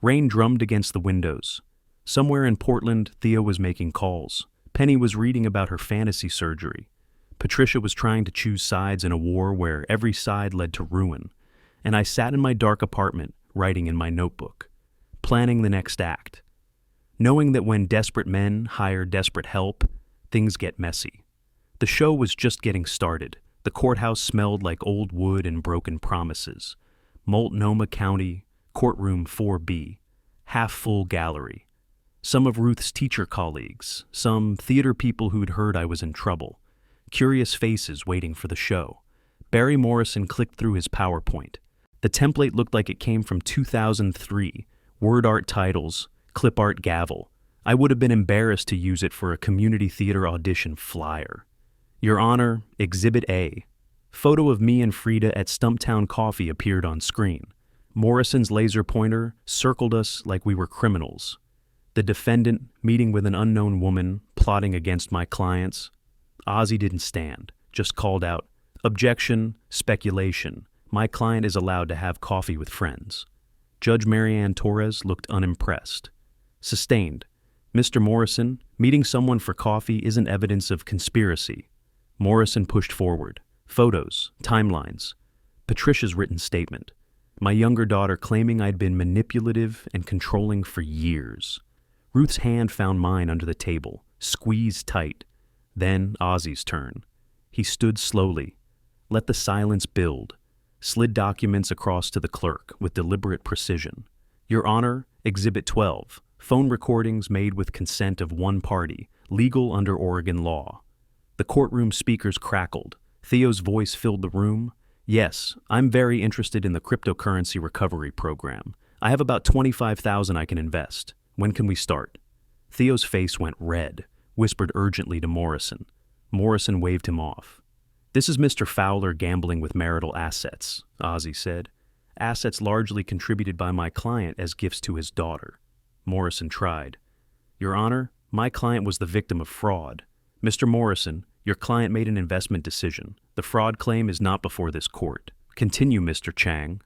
Rain drummed against the windows. Somewhere in Portland, Theo was making calls. Penny was reading about her fantasy surgery. Patricia was trying to choose sides in a war where every side led to ruin. And I sat in my dark apartment, writing in my notebook, planning the next act, knowing that when desperate men hire desperate help, things get messy. The show was just getting started. The courthouse smelled like old wood and broken promises. Multnomah County, courtroom 4B, half-full gallery. Some of Ruth's teacher colleagues, some theater people who'd heard I was in trouble. Curious faces waiting for the show. Barry Morrison clicked through his PowerPoint. The template looked like it came from 2003. Word art titles, clip art gavel. I would have been embarrassed to use it for a community theater audition flyer. Your Honor, Exhibit A. Photo of me and Frida at Stumptown Coffee appeared on screen. Morrison's laser pointer circled us like we were criminals. The defendant meeting with an unknown woman, plotting against my clients. Ozzy didn't stand, just called out, objection, speculation. My client is allowed to have coffee with friends. Judge Marianne Torres looked unimpressed. Sustained. Mr. Morrison, meeting someone for coffee isn't evidence of conspiracy. Morrison pushed forward. Photos, timelines. Patricia's written statement. My younger daughter claiming I'd been manipulative and controlling for years. Ruth's hand found mine under the table, squeezed tight. Then Ozzy's turn. He stood slowly, let the silence build, slid documents across to the clerk with deliberate precision. Your Honor, Exhibit 12, phone recordings made with consent of one party, legal under Oregon law. The courtroom speakers crackled. Theo's voice filled the room. Yes, I'm very interested in the cryptocurrency recovery program. I have about $25,000 I can invest. When can we start? Theo's face went red, whispered urgently to Morrison. Morrison waved him off. This is Mr. Fowler gambling with marital assets, Ozzy said. Assets largely contributed by my client as gifts to his daughter. Morrison tried. Your Honor, my client was the victim of fraud. Mr. Morrison, your client made an investment decision. The fraud claim is not before this court. Continue, Mr. Chang.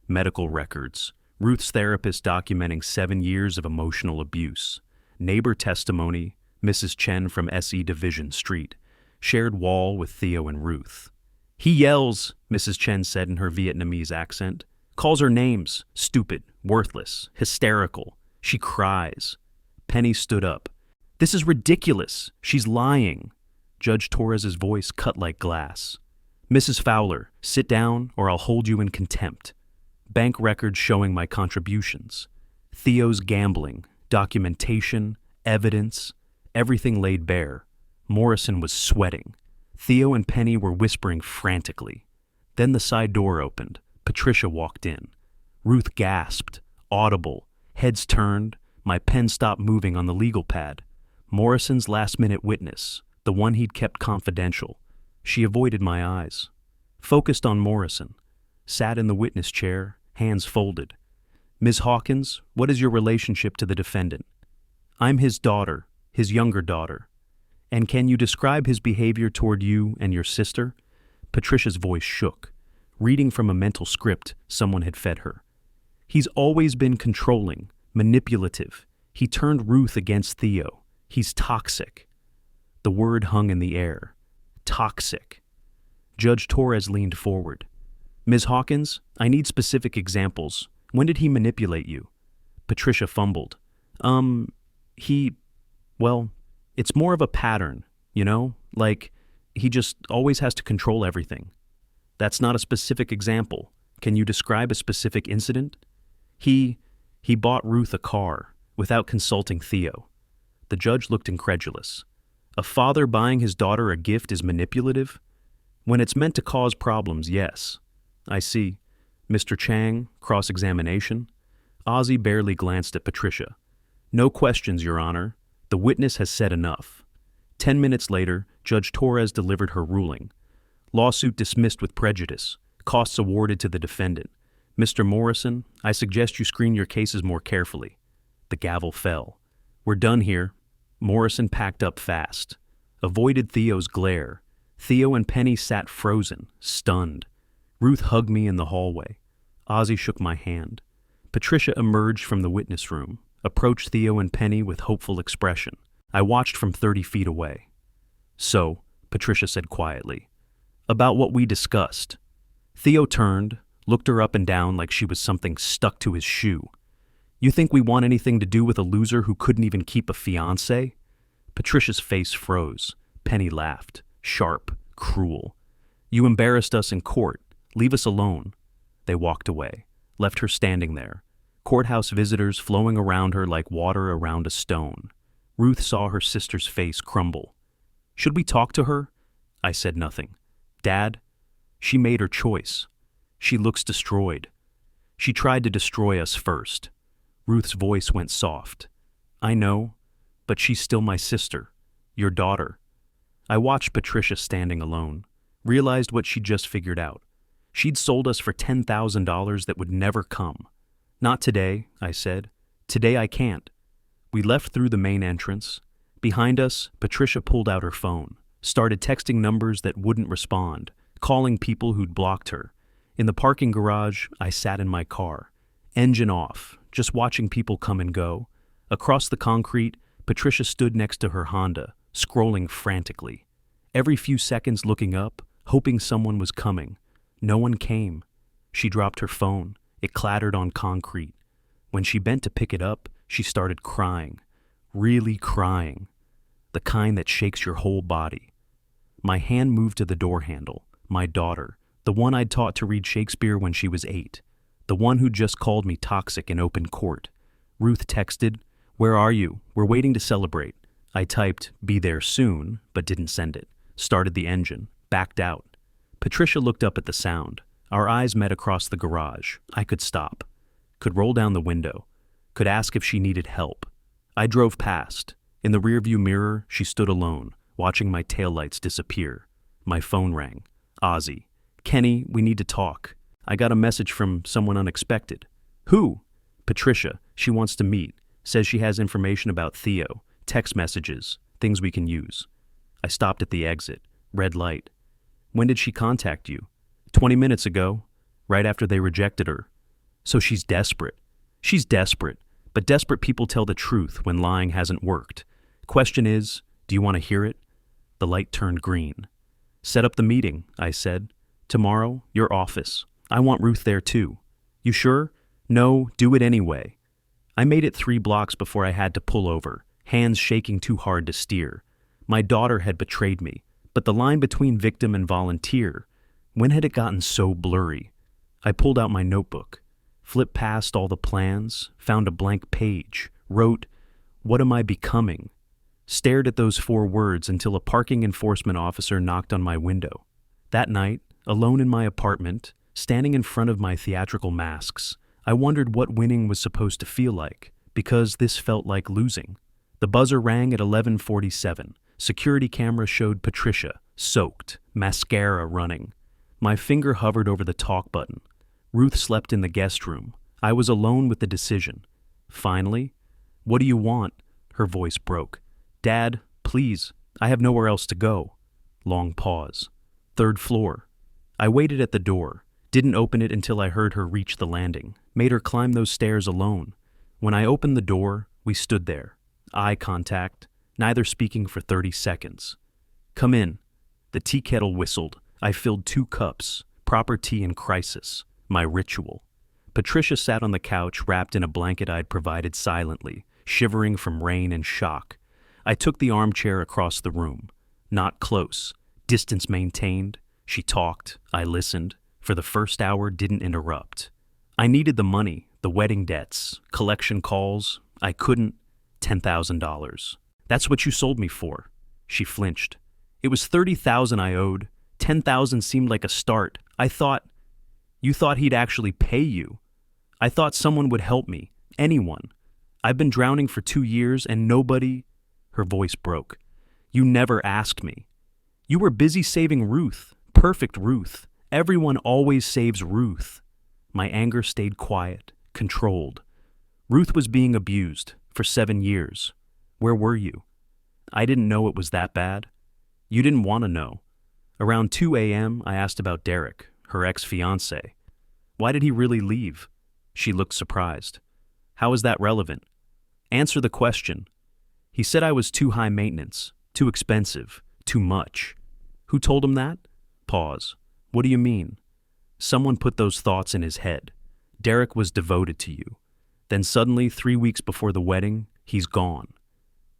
Medical records. Ruth's therapist documenting 7 years of emotional abuse. Neighbor testimony, Mrs. Chen from SE Division Street. Shared wall with Theo and Ruth. He yells, Mrs. Chen said in her Vietnamese accent. Calls her names, stupid, worthless, hysterical. She cries. Penny stood up. This is ridiculous. She's lying. Judge Torres's voice cut like glass. Mrs. Fowler, sit down or I'll hold you in contempt. Bank records showing my contributions. Theo's gambling, documentation, evidence, everything laid bare. Morrison was sweating. Theo and Penny were whispering frantically. Then the side door opened. Patricia walked in. Ruth gasped, audible, heads turned. My pen stopped moving on the legal pad. Morrison's last-minute witness, the one he'd kept confidential. She avoided my eyes. focused on Morrison, sat in the witness chair, hands folded. Ms. Hawkins, what is your relationship to the defendant? I'm his daughter, his younger daughter. And can you describe his behavior toward you and your sister? Patricia's voice shook, reading from a mental script someone had fed her. He's always been controlling, manipulative. He turned Ruth against Theo. He's toxic. The word hung in the air. Toxic. Judge Torres leaned forward. Ms. Hawkins, I need specific examples. When did he manipulate you? Patricia fumbled. Well, it's more of a pattern, like he just always has to control everything. That's not a specific example. Can you describe a specific incident? He bought Ruth a car without consulting Theo. The judge looked incredulous. A father buying his daughter a gift is manipulative? When it's meant to cause problems, yes. I see. Mr. Chang, cross-examination. Ozzy barely glanced at Patricia. No questions, Your Honor. The witness has said enough. 10 minutes later, Judge Torres delivered her ruling. Lawsuit dismissed with prejudice. Costs awarded to the defendant. Mr. Morrison, I suggest you screen your cases more carefully. The gavel fell. We're done here. Morrison packed up fast. Avoided Theo's glare. Theo and Penny sat frozen, stunned. Ruth hugged me in the hallway. Ozzy shook my hand. Patricia emerged from the witness room, approached Theo and Penny with hopeful expression. I watched from 30 feet away. So, Patricia said quietly, about what we discussed. Theo turned, looked her up and down like she was something stuck to his shoe. You think we want anything to do with a loser who couldn't even keep a fiancé? Patricia's face froze. Penny laughed, sharp, cruel. You embarrassed us in court. Leave us alone. They walked away, left her standing there. Courthouse visitors flowing around her like water around a stone. Ruth saw her sister's face crumble. Should we talk to her? I said nothing. Dad? She made her choice. She looks destroyed. She tried to destroy us first. Ruth's voice went soft. I know, but she's still my sister, your daughter. I watched Patricia standing alone, realized what she'd just figured out. She'd sold us for $10,000 that would never come. Not today, I said. Today I can't. We left through the main entrance. Behind us, Patricia pulled out her phone, started texting numbers that wouldn't respond, calling people who'd blocked her. In the parking garage, I sat in my car, engine off, just watching people come and go. Across the concrete, Patricia stood next to her Honda, scrolling frantically. Every few seconds looking up, hoping someone was coming. No one came. She dropped her phone. It clattered on concrete. When she bent to pick it up, she started crying. Really crying. The kind that shakes your whole body. My hand moved to the door handle. My daughter, the one I'd taught to read Shakespeare when she was 8. The one who just called me toxic in open court. Ruth texted, "Where are you? We're waiting to celebrate." I typed, "Be there soon," but didn't send it. Started the engine. Backed out. Patricia looked up at the sound. Our eyes met across the garage. I could stop. Could roll down the window. Could ask if she needed help. I drove past. In the rearview mirror, she stood alone, watching my taillights disappear. My phone rang. Ozzy. "Kenny, we need to talk. I got a message from someone unexpected." "Who?" "Patricia. She wants to meet. Says she has information about Theo. Text messages. Things we can use." I stopped at the exit. Red light. "When did she contact you?" 20 minutes ago, right after they rejected her." "So she's desperate." "She's desperate, but desperate people tell the truth when lying hasn't worked. Question is, do you want to hear it?" The light turned green. "Set up the meeting," I said. "Tomorrow, your office. I want Ruth there too." "You sure?" "No, do it anyway." I made it 3 blocks before I had to pull over, hands shaking too hard to steer. My daughter had betrayed me, but the line between victim and volunteer, when had it gotten so blurry? I pulled out my notebook, flipped past all the plans, found a blank page, wrote, "What am I becoming?" Stared at those 4 words until a parking enforcement officer knocked on my window. That night, alone in my apartment, standing in front of my theatrical masks, I wondered what winning was supposed to feel like, because this felt like losing. The buzzer rang at 11:47. Security camera showed Patricia, soaked, mascara running. My finger hovered over the talk button. Ruth slept in the guest room. I was alone with the decision. Finally, "What do you want?" Her voice broke. "Dad, please, I have nowhere else to go." Long pause. "Third floor." I waited at the door, didn't open it until I heard her reach the landing, made her climb those stairs alone. When I opened the door, we stood there, eye contact, neither speaking for 30 seconds. "Come in." The tea kettle whistled. I filled 2 cups, proper tea in crisis, my ritual. Patricia sat on the couch wrapped in a blanket I'd provided silently, shivering from rain and shock. I took the armchair across the room. Not close, distance maintained. She talked, I listened. For the first hour, didn't interrupt. I needed the money, the wedding debts, collection calls. I couldn't. $10,000. "That's what you sold me for." She flinched. "It was $30,000 I owed. $10,000 seemed like a start. You thought he'd actually pay you. I thought someone would help me. Anyone. I've been drowning for 2 years and nobody—" Her voice broke. "You never asked me. You were busy saving Ruth. Perfect Ruth. Everyone always saves Ruth." My anger stayed quiet, controlled. "Ruth was being abused for 7 years. Where were you?" "I didn't know it was that bad." "You didn't want to know." Around 2 a.m., I asked about Derek, her ex-fiancé. "Why did he really leave?" She looked surprised. "How is that relevant?" "Answer the question." "He said I was too high maintenance, too expensive, too much." "Who told him that?" Pause. "What do you mean?" "Someone put those thoughts in his head. Derek was devoted to you. Then suddenly, 3 weeks before the wedding, he's gone.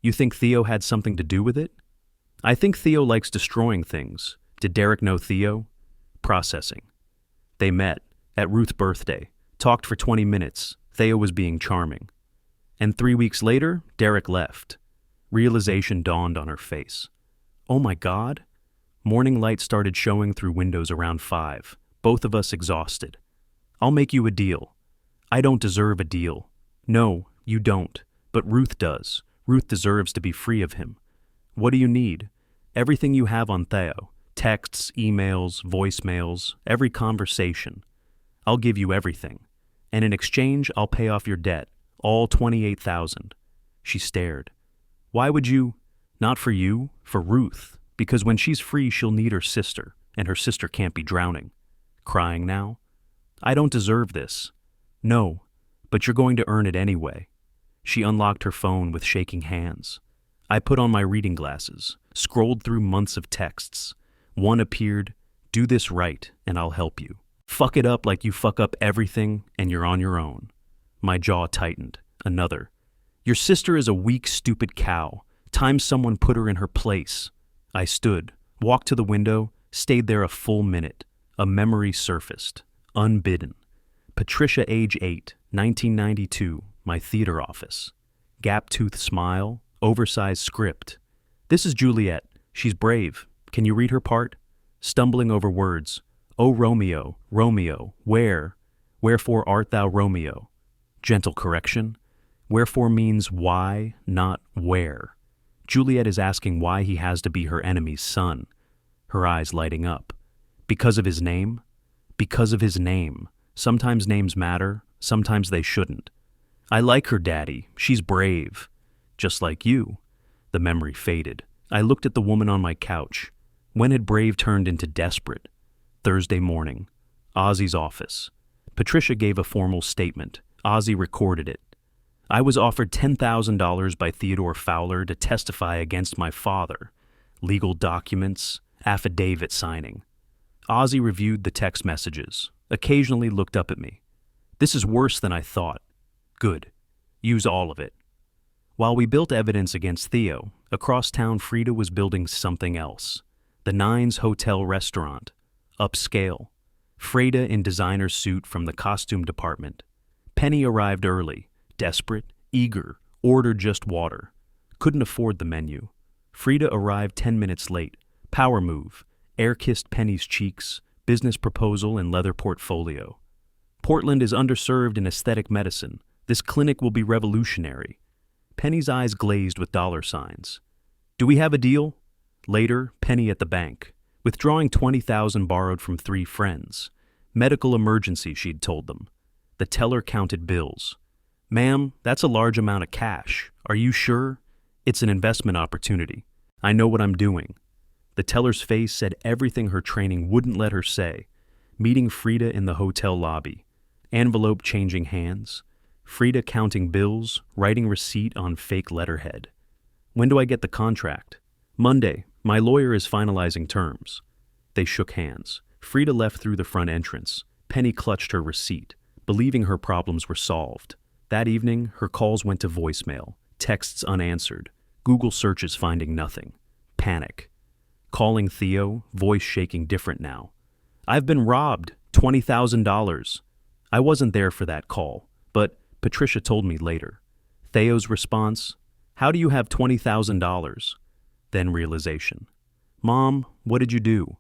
You think Theo had something to do with it?" "I think Theo likes destroying things. Did Derek know Theo?" Processing. "They met at Ruth's birthday, talked for 20 minutes. Theo was being charming. And 3 weeks later, Derek left." Realization dawned on her face. "Oh my God." Morning light started showing through windows around 5, both of us exhausted. "I'll make you a deal." "I don't deserve a deal." "No, you don't. But Ruth does. Ruth deserves to be free of him." "What do you need?" "Everything you have on Theo. Texts, emails, voicemails, every conversation. I'll give you everything. And in exchange, I'll pay off your debt, all 28,000. She stared. "Why would you?" "Not for you, for Ruth. Because when she's free, she'll need her sister, and her sister can't be drowning." Crying now? "I don't deserve this." "No, but you're going to earn it anyway." She unlocked her phone with shaking hands. I put on my reading glasses, scrolled through months of texts. One appeared, "Do this right, and I'll help you. Fuck it up like you fuck up everything, and you're on your own." My jaw tightened. Another, "Your sister is a weak, stupid cow. Time someone put her in her place." I stood, walked to the window, stayed there a full minute. A memory surfaced, unbidden. Patricia, age 8, 1992, my theater office. Gap-toothed smile, oversized script. "This is Juliet. She's brave. Can you read her part?" Stumbling over words. "Oh, Romeo, Romeo, wherefore art thou Romeo?" Gentle correction. Wherefore means why, not where. Juliet is asking why he has to be her enemy's son. Her eyes lighting up. Because of his name? Because of his name. Sometimes names matter, sometimes they shouldn't. "I like her, Daddy. She's brave." "Just like you." The memory faded. I looked at the woman on my couch. When had brave turned into desperate? Thursday morning. Ozzy's office. Patricia gave a formal statement. Ozzy recorded it. "I was offered $10,000 by Theodore Fowler to testify against my father. Legal documents, affidavit signing." Ozzy reviewed the text messages, occasionally looked up at me. "This is worse than I thought." "Good. Use all of it." While we built evidence against Theo, across town Frida was building something else. The Nines Hotel Restaurant. Upscale. Frida in designer suit from the costume department. Penny arrived early, desperate, eager, ordered just water. Couldn't afford the menu. Frida arrived 10 minutes late. Power move. Air-kissed Penny's cheeks, business proposal and leather portfolio. "Portland is underserved in aesthetic medicine. This clinic will be revolutionary." Penny's eyes glazed with dollar signs. "Do we have a deal?" Later, Penny at the bank. Withdrawing 20,000 borrowed from 3 friends. Medical emergency, she'd told them. The teller counted bills. Ma'am, that's a large amount of cash. Are you sure? It's an investment opportunity. I know what I'm doing. The teller's face said everything her training wouldn't let her say. Meeting Frida in the hotel lobby. Envelope changing hands. Frida counting bills, writing receipt on fake letterhead. When do I get the contract? Monday. My lawyer is finalizing terms. They shook hands. Frida left through the front entrance. Penny clutched her receipt, believing her problems were solved. That evening, her calls went to voicemail, texts unanswered, Google searches finding nothing. Panic. Calling Theo, voice shaking different now. I've been robbed, $20,000. I wasn't there for that call, but Patricia told me later. Theo's response, how do you have $20,000? Then realization. Mom, what did you do?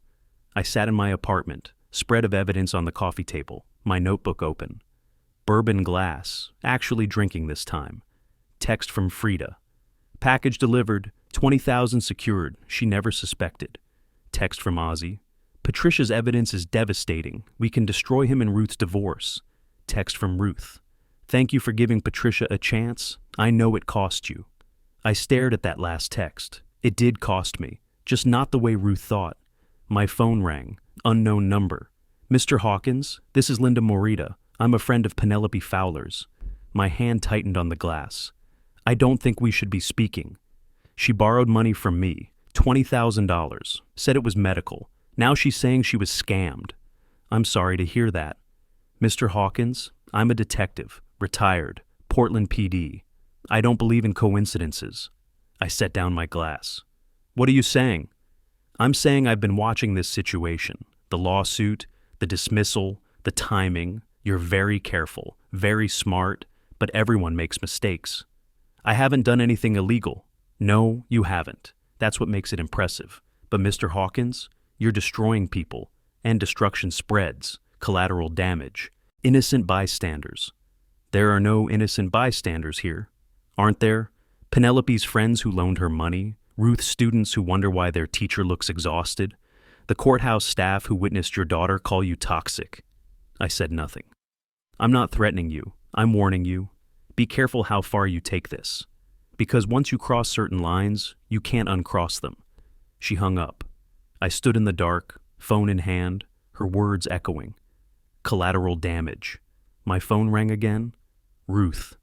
I sat in my apartment, spread of evidence on the coffee table, my notebook open. Bourbon glass, actually drinking this time. Text from Frida. Package delivered, 20,000 secured, she never suspected. Text from Ozzy. Patricia's evidence is devastating. We can destroy him in Ruth's divorce. Text from Ruth. Thank you for giving Patricia a chance. I know it cost you. I stared at that last text. It did cost me, just not the way Ruth thought. My phone rang. Unknown number. Mr. Hawkins, this is Linda Morita. I'm a friend of Penelope Fowler's. My hand tightened on the glass. I don't think we should be speaking. She borrowed money from me, $20,000, said it was medical. Now she's saying she was scammed. I'm sorry to hear that. Mr. Hawkins, I'm a detective, retired, Portland PD. I don't believe in coincidences. I set down my glass. What are you saying? I'm saying I've been watching this situation. The lawsuit, the dismissal, the timing. You're very careful, very smart, but everyone makes mistakes. I haven't done anything illegal. No, you haven't. That's what makes it impressive. But Mr. Hawkins, you're destroying people, and destruction spreads, collateral damage, innocent bystanders. There are no innocent bystanders here, aren't there? Penelope's friends who loaned her money, Ruth's students who wonder why their teacher looks exhausted, the courthouse staff who witnessed your daughter call you toxic. I said nothing. I'm not threatening you. I'm warning you. Be careful how far you take this. Because once you cross certain lines, you can't uncross them. She hung up. I stood in the dark, phone in hand, her words echoing. Collateral damage. My phone rang again. Ruth.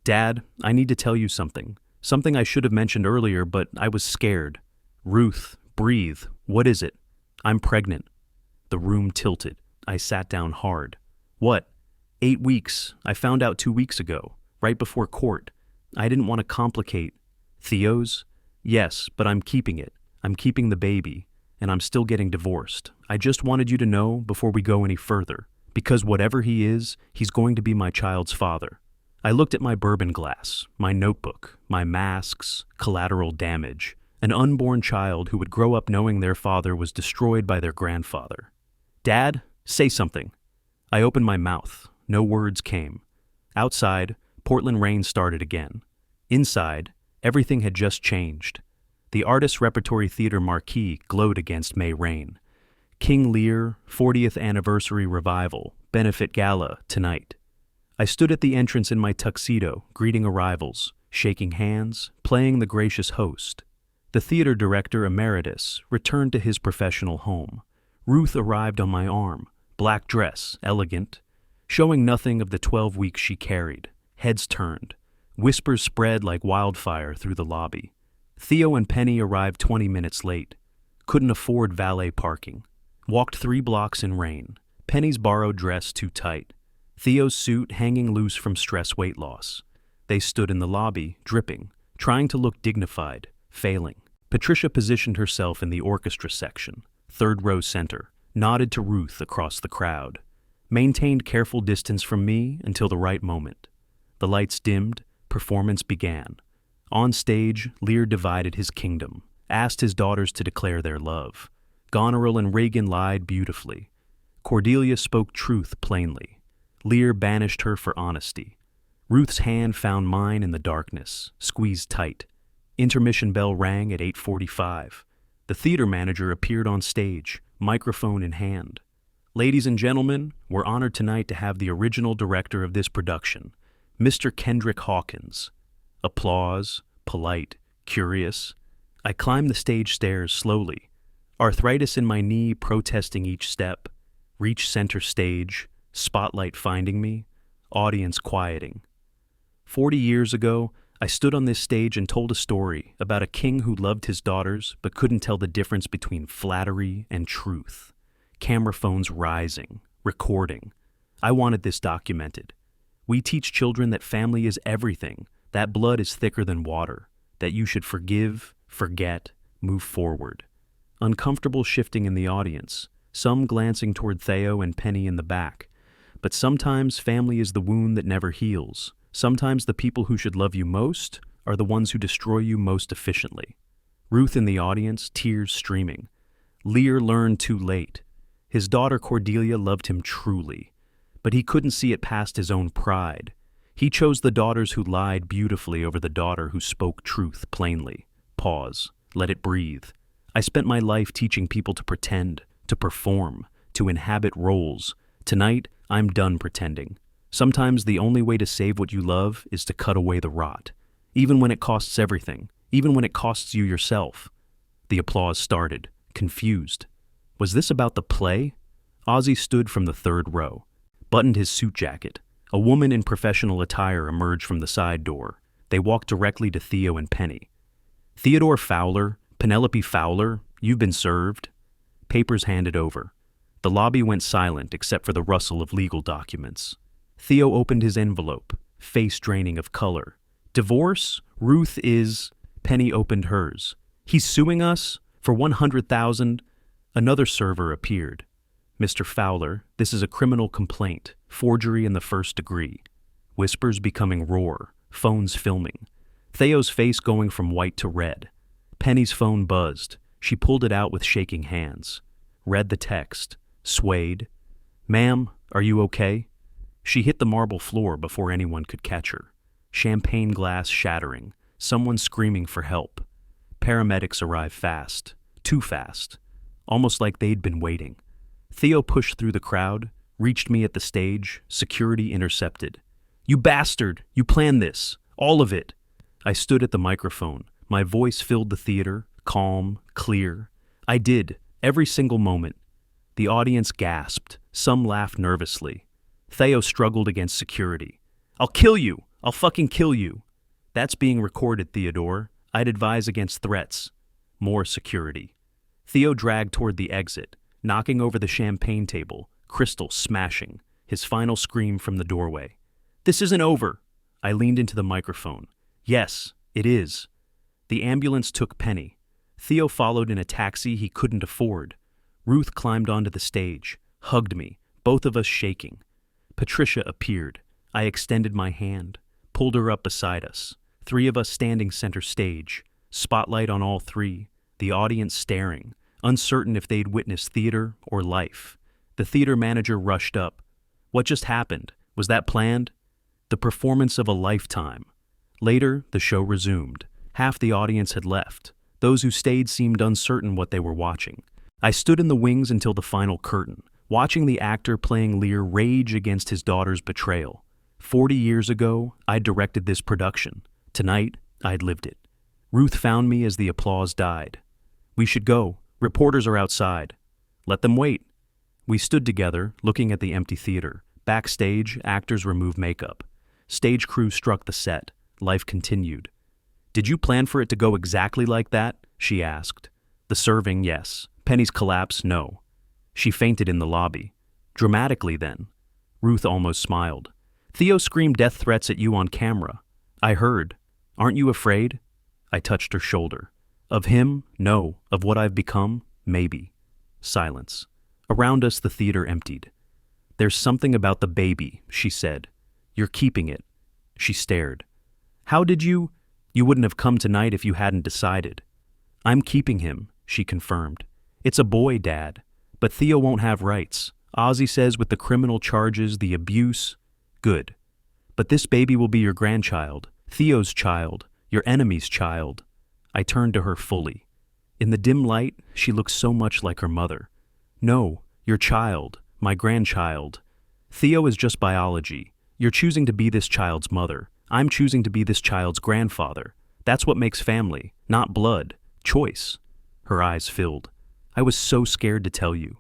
Dad, I need to tell you something. Something I should have mentioned earlier, but I was scared. Ruth, breathe. What is it? I'm pregnant. The room tilted. I sat down hard. What? 8 weeks. I found out 2 weeks ago, right before court. I didn't want to complicate. Theo's? Yes, but I'm keeping it. I'm keeping the baby, and I'm still getting divorced. I just wanted you to know before we go any further, because whatever he is, he's going to be my child's father. I looked at my bourbon glass, my notebook, my masks, collateral damage, an unborn child who would grow up knowing their father was destroyed by their grandfather. Dad, say something. I opened my mouth. No words came. Outside, Portland rain started again. Inside, everything had just changed. The Artists' Repertory Theater marquee glowed against May rain. King Lear, 40th Anniversary Revival, Benefit Gala, tonight. I stood at the entrance in my tuxedo, greeting arrivals, shaking hands, playing the gracious host. The theater director emeritus returned to his professional home. Ruth arrived on my arm, black dress, elegant, showing nothing of the 12 weeks she carried. Heads turned. Whispers spread like wildfire through the lobby. Theo and Penny arrived 20 minutes late. Couldn't afford valet parking. Walked 3 blocks in rain. Penny's borrowed dress too tight. Theo's suit hanging loose from stress weight loss. They stood in the lobby, dripping, trying to look dignified, failing. Patricia positioned herself in the orchestra section, 3rd row center, nodded to Ruth across the crowd. Maintained careful distance from me until the right moment. The lights dimmed, performance began. On stage, Lear divided his kingdom, asked his daughters to declare their love. Goneril and Reagan lied beautifully. Cordelia spoke truth plainly. Lear banished her for honesty. Ruth's hand found mine in the darkness, squeezed tight. Intermission bell rang at 8:45. The theater manager appeared on stage, microphone in hand. Ladies and gentlemen, we're honored tonight to have the original director of this production, Mr. Kendrick Hawkins. Applause, polite, curious. I climbed the stage stairs slowly, arthritis in my knee protesting each step, reach center stage, spotlight finding me, audience quieting. 40 years ago, I stood on this stage and told a story about a king who loved his daughters but couldn't tell the difference between flattery and truth. Camera phones rising, recording. I wanted this documented. We teach children that family is everything, that blood is thicker than water, that you should forgive, forget, move forward. Uncomfortable shifting in the audience, some glancing toward Theo and Penny in the back. But sometimes family is the wound that never heals. Sometimes the people who should love you most are the ones who destroy you most efficiently. Ruth in the audience, tears streaming. Lear learned too late. His daughter Cordelia loved him truly, but he couldn't see it past his own pride. He chose the daughters who lied beautifully over the daughter who spoke truth plainly. Pause. Let it breathe. I spent my life teaching people to pretend, to perform, to inhabit roles. Tonight, I'm done pretending. Sometimes the only way to save what you love is to cut away the rot, even when it costs everything, even when it costs you yourself. The applause started, confused. Was this about the play? Ozzy stood from the third row, buttoned his suit jacket. A woman in professional attire emerged from the side door. They walked directly to Theo and Penny. Theodore Fowler, Penelope Fowler, you've been served. Papers handed over. The lobby went silent except for the rustle of legal documents. Theo opened his envelope, face draining of color. Divorce? Ruth is... Penny opened hers. He's suing us? For $100,000? Another server appeared. Mr. Fowler, this is a criminal complaint, forgery in the first degree. Whispers becoming roar, phones filming. Theo's face going from white to red. Penny's phone buzzed. She pulled it out with shaking hands. Read the text. Swayed. Ma'am, are you okay? She hit the marble floor before anyone could catch her. Champagne glass shattering. Someone screaming for help. Paramedics arrived fast. Too fast. Almost like they'd been waiting. Theo pushed through the crowd, reached me at the stage, security intercepted. You bastard! You planned this! All of it! I stood at the microphone. My voice filled the theater, calm, clear. I did, every single moment. The audience gasped. Some laughed nervously. Theo struggled against security. I'll kill you! I'll fucking kill you! That's being recorded, Theodore. I'd advise against threats. More security. Theo dragged toward the exit, knocking over the champagne table, crystal smashing, his final scream from the doorway. This isn't over! I leaned into the microphone. Yes, it is. The ambulance took Penny. Theo followed in a taxi he couldn't afford. Ruth climbed onto the stage, hugged me, both of us shaking. Patricia appeared. I extended my hand, pulled her up beside us. 3 of us standing center stage, spotlight on all 3, the audience staring, uncertain if they'd witnessed theater or life. The theater manager rushed up. What just happened? Was that planned? The performance of a lifetime. Later, the show resumed. Half the audience had left. Those who stayed seemed uncertain what they were watching. I stood in the wings until the final curtain, watching the actor playing Lear rage against his daughter's betrayal. 40 years ago, I'd directed this production. Tonight, I'd lived it. Ruth found me as the applause died. We should go. Reporters are outside. Let them wait. We stood together, looking at the empty theater. Backstage, actors removed makeup. Stage crew struck the set. Life continued. Did you plan for it to go exactly like that? She asked. The serving, yes. Penny's collapse, no. She fainted in the lobby. Dramatically, then. Ruth almost smiled. Theo screamed death threats at you on camera. I heard. Aren't you afraid? I touched her shoulder. Of him? No. Of what I've become? Maybe. Silence. Around us, the theater emptied. There's something about the baby, she said. You're keeping it. She stared. How did you? You wouldn't have come tonight if you hadn't decided. I'm keeping him, she confirmed. It's a boy, Dad. But Theo won't have rights. Ozzy says with the criminal charges, the abuse. Good. But this baby will be your grandchild, Theo's child, your enemy's child. I turned to her fully. In the dim light, she looked so much like her mother. No, your child, my grandchild. Theo is just biology. You're choosing to be this child's mother. I'm choosing to be this child's grandfather. That's what makes family, not blood. Choice. Her eyes filled. I was so scared to tell you.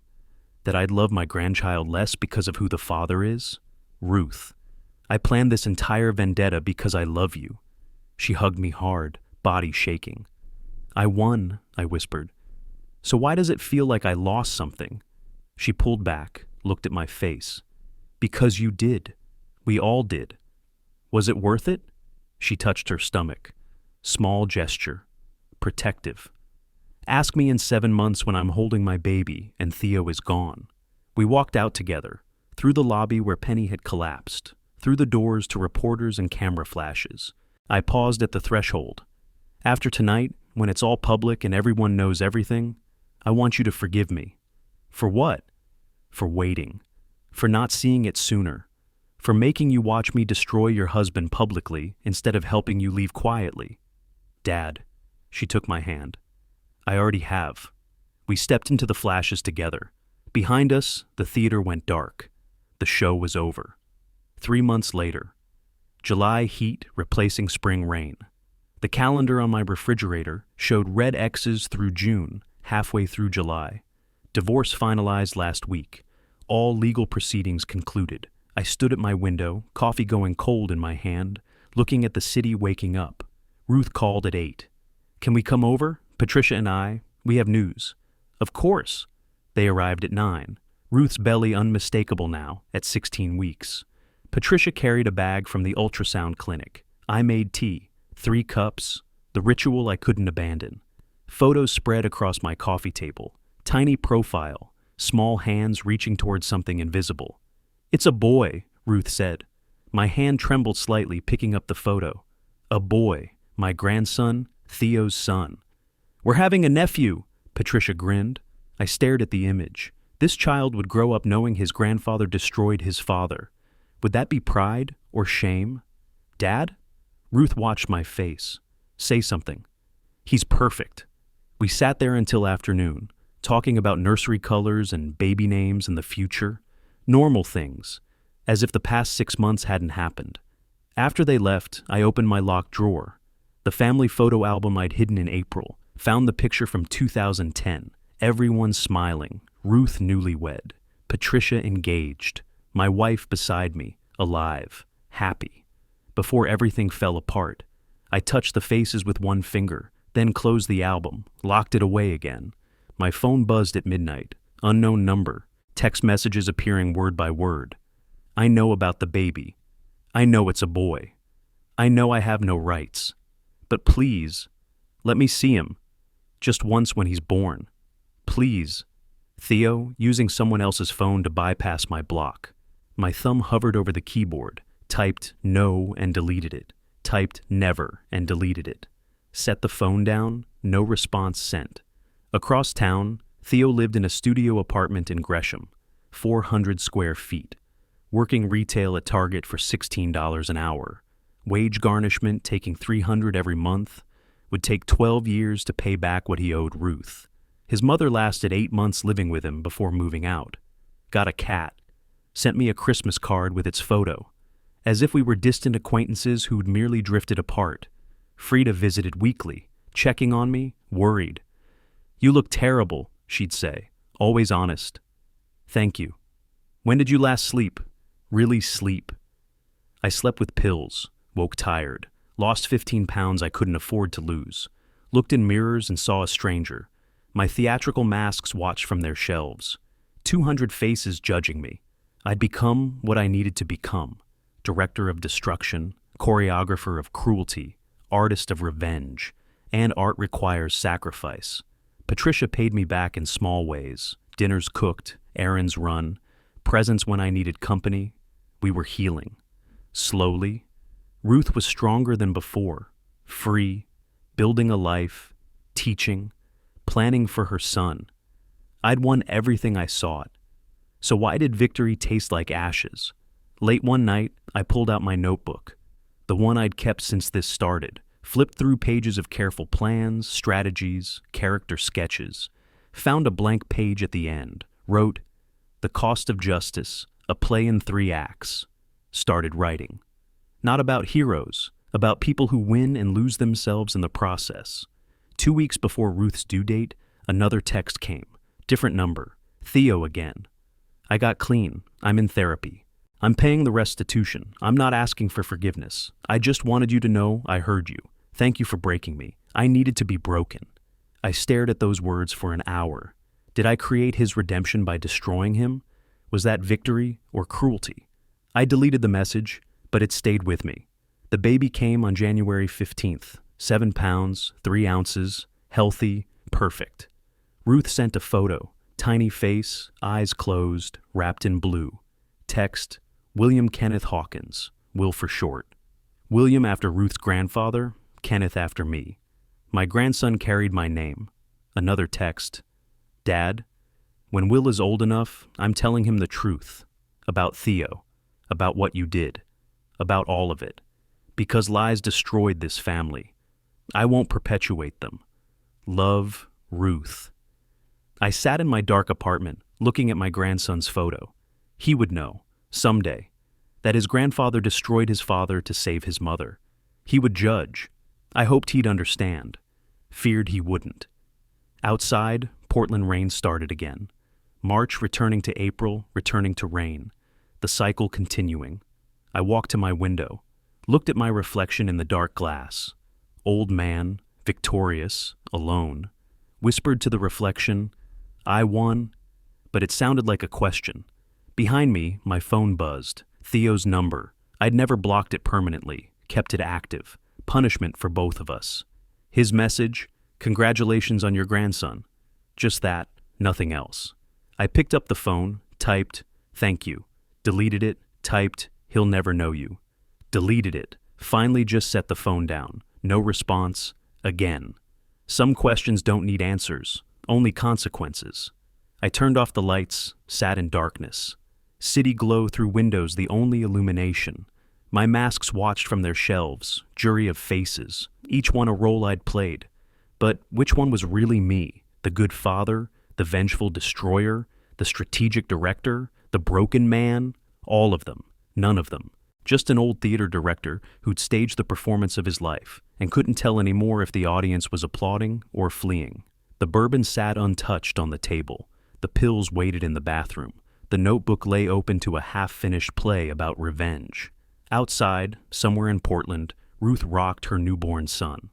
That I'd love my grandchild less because of who the father is? Ruth. I planned this entire vendetta because I love you. She hugged me hard, body shaking. I won, I whispered. So why does it feel like I lost something? She pulled back, looked at my face. Because you did. We all did. Was it worth it? She touched her stomach. Small gesture. Protective. Ask me in 7 months when I'm holding my baby and Theo is gone. We walked out together, through the lobby where Penny had collapsed, through the doors to reporters and camera flashes. I paused at the threshold. After tonight, when it's all public and everyone knows everything, I want you to forgive me. For what? For waiting. For not seeing it sooner. For making you watch me destroy your husband publicly instead of helping you leave quietly. Dad. She took my hand. I already have. We stepped into the flashes together. Behind us, the theater went dark. The show was over. 3 months later. July heat replacing spring rain. The calendar on my refrigerator showed red X's through June, halfway through July. Divorce finalized last week. All legal proceedings concluded. I stood at my window, coffee going cold in my hand, looking at the city waking up. Ruth called at 8. Can we come over? Patricia and I, we have news. Of course. They arrived at 9. Ruth's belly unmistakable now, at 16 weeks. Patricia carried a bag from the ultrasound clinic. I made tea. 3 cups. The ritual I couldn't abandon. Photos spread across my coffee table. Tiny profile. Small hands reaching towards something invisible. It's a boy, Ruth said. My hand trembled slightly, picking up the photo. A boy. My grandson, Theo's son. We're having a nephew, Patricia grinned. I stared at the image. This child would grow up knowing his grandfather destroyed his father. Would that be pride or shame? Dad? Ruth watched my face. Say something. He's perfect. We sat there until afternoon, talking about nursery colors and baby names and the future. Normal things, as if the past 6 months hadn't happened. After they left, I opened my locked drawer. The family photo album I'd hidden in April. Found the picture from 2010. Everyone smiling. Ruth newlywed. Patricia engaged. My wife beside me, alive, happy. Before everything fell apart, I touched the faces with one finger, then closed the album, locked it away again. My phone buzzed at midnight. Unknown number. Text messages appearing word by word. I know about the baby. I know it's a boy. I know I have no rights. But please, let me see him. Just once when he's born. Please. Theo, using someone else's phone to bypass my block. My thumb hovered over the keyboard, typed no and deleted it, typed never and deleted it. Set the phone down, no response sent. Across town, Theo lived in a studio apartment in Gresham, 400 square feet. Working retail at Target for $16 an hour. Wage garnishment taking $300 every month. Would take 12 years to pay back what he owed Ruth. His mother lasted 8 months living with him before moving out. Got a cat. Sent me a Christmas card with its photo. As if we were distant acquaintances who'd merely drifted apart. Frida visited weekly, checking on me, worried. You look terrible, she'd say, always honest. Thank you. When did you last sleep? Really sleep. I slept with pills, woke tired. Lost 15 pounds I couldn't afford to lose. Looked in mirrors and saw a stranger. My theatrical masks watched from their shelves. 200 faces judging me. I'd become what I needed to become. Director of destruction, choreographer of cruelty, artist of revenge. And art requires sacrifice. Patricia paid me back in small ways. Dinners cooked, errands run, presents when I needed company. We were healing. Slowly. Ruth was stronger than before, free, building a life, teaching, planning for her son. I'd won everything I sought. So why did victory taste like ashes? Late one night, I pulled out my notebook, the one I'd kept since this started, Flipped through pages of careful plans, strategies, character sketches. Found a blank page at the end. Wrote, "The Cost of Justice, a play in 3 acts." Started writing. Not about heroes, about people who win and lose themselves in the process. 2 weeks before Ruth's due date, another text came. Different number. Theo again. "I got clean. I'm in therapy. I'm paying the restitution. I'm not asking for forgiveness. I just wanted you to know I heard you. Thank you for breaking me. I needed to be broken." I stared at those words for an hour. Did I create his redemption by destroying him? Was that victory or cruelty? I deleted the message, but it stayed with me. The baby came on January 15th, 7 pounds, 3 ounces, healthy, perfect. Ruth sent a photo, tiny face, eyes closed, wrapped in blue. Text, William Kenneth Hawkins, Will for short. William after Ruth's grandfather, Kenneth after me. My grandson carried my name. Another text, Dad, when Will is old enough, I'm telling him the truth. About Theo, about what you did, about all of it. Because lies destroyed this family. I won't perpetuate them. Love, Ruth. I sat in my dark apartment, looking at my grandson's photo. He would know, someday, that his grandfather destroyed his father to save his mother. He would judge. I hoped he'd understand. Feared he wouldn't. Outside, Portland rain started again. March returning to April, returning to rain. The cycle continuing. I walked to my window, looked at my reflection in the dark glass. Old man, victorious, alone. Whispered to the reflection, "I won," but it sounded like a question. Behind me, my phone buzzed. Theo's number. I'd never blocked it permanently, kept it active. Punishment for both of us. His message, "Congratulations on your grandson." Just that, nothing else. I picked up the phone, typed, "Thank you." Deleted it, typed, "He'll never know you." Deleted it, finally just set the phone down. No response, again. Some questions don't need answers, only consequences. I turned off the lights, sat in darkness. City glow through windows, the only illumination. My masks watched from their shelves, jury of faces, each one a role I'd played. But which one was really me? The good father, the vengeful destroyer, the strategic director, the broken man? All of them, none of them. Just an old theater director who'd staged the performance of his life and couldn't tell anymore if the audience was applauding or fleeing. The bourbon sat untouched on the table. The pills waited in the bathroom. The notebook lay open to a half-finished play about revenge. Outside, somewhere in Portland, Ruth rocked her newborn son.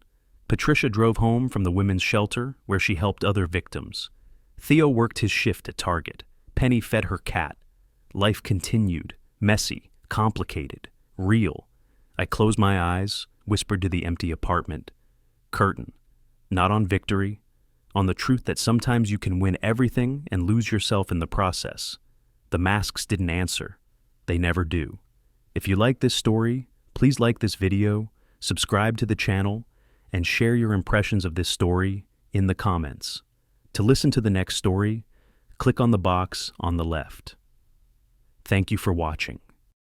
Patricia drove home from the women's shelter where she helped other victims. Theo worked his shift at Target. Penny fed her cat. Life continued, messy, complicated, real. I closed my eyes, whispered to the empty apartment. Curtain. Not on victory, on the truth that sometimes you can win everything and lose yourself in the process. The masks didn't answer. They never do. If you like this story, please like this video, subscribe to the channel, and share your impressions of this story in the comments. To listen to the next story, click on the box on the left. Thank you for watching.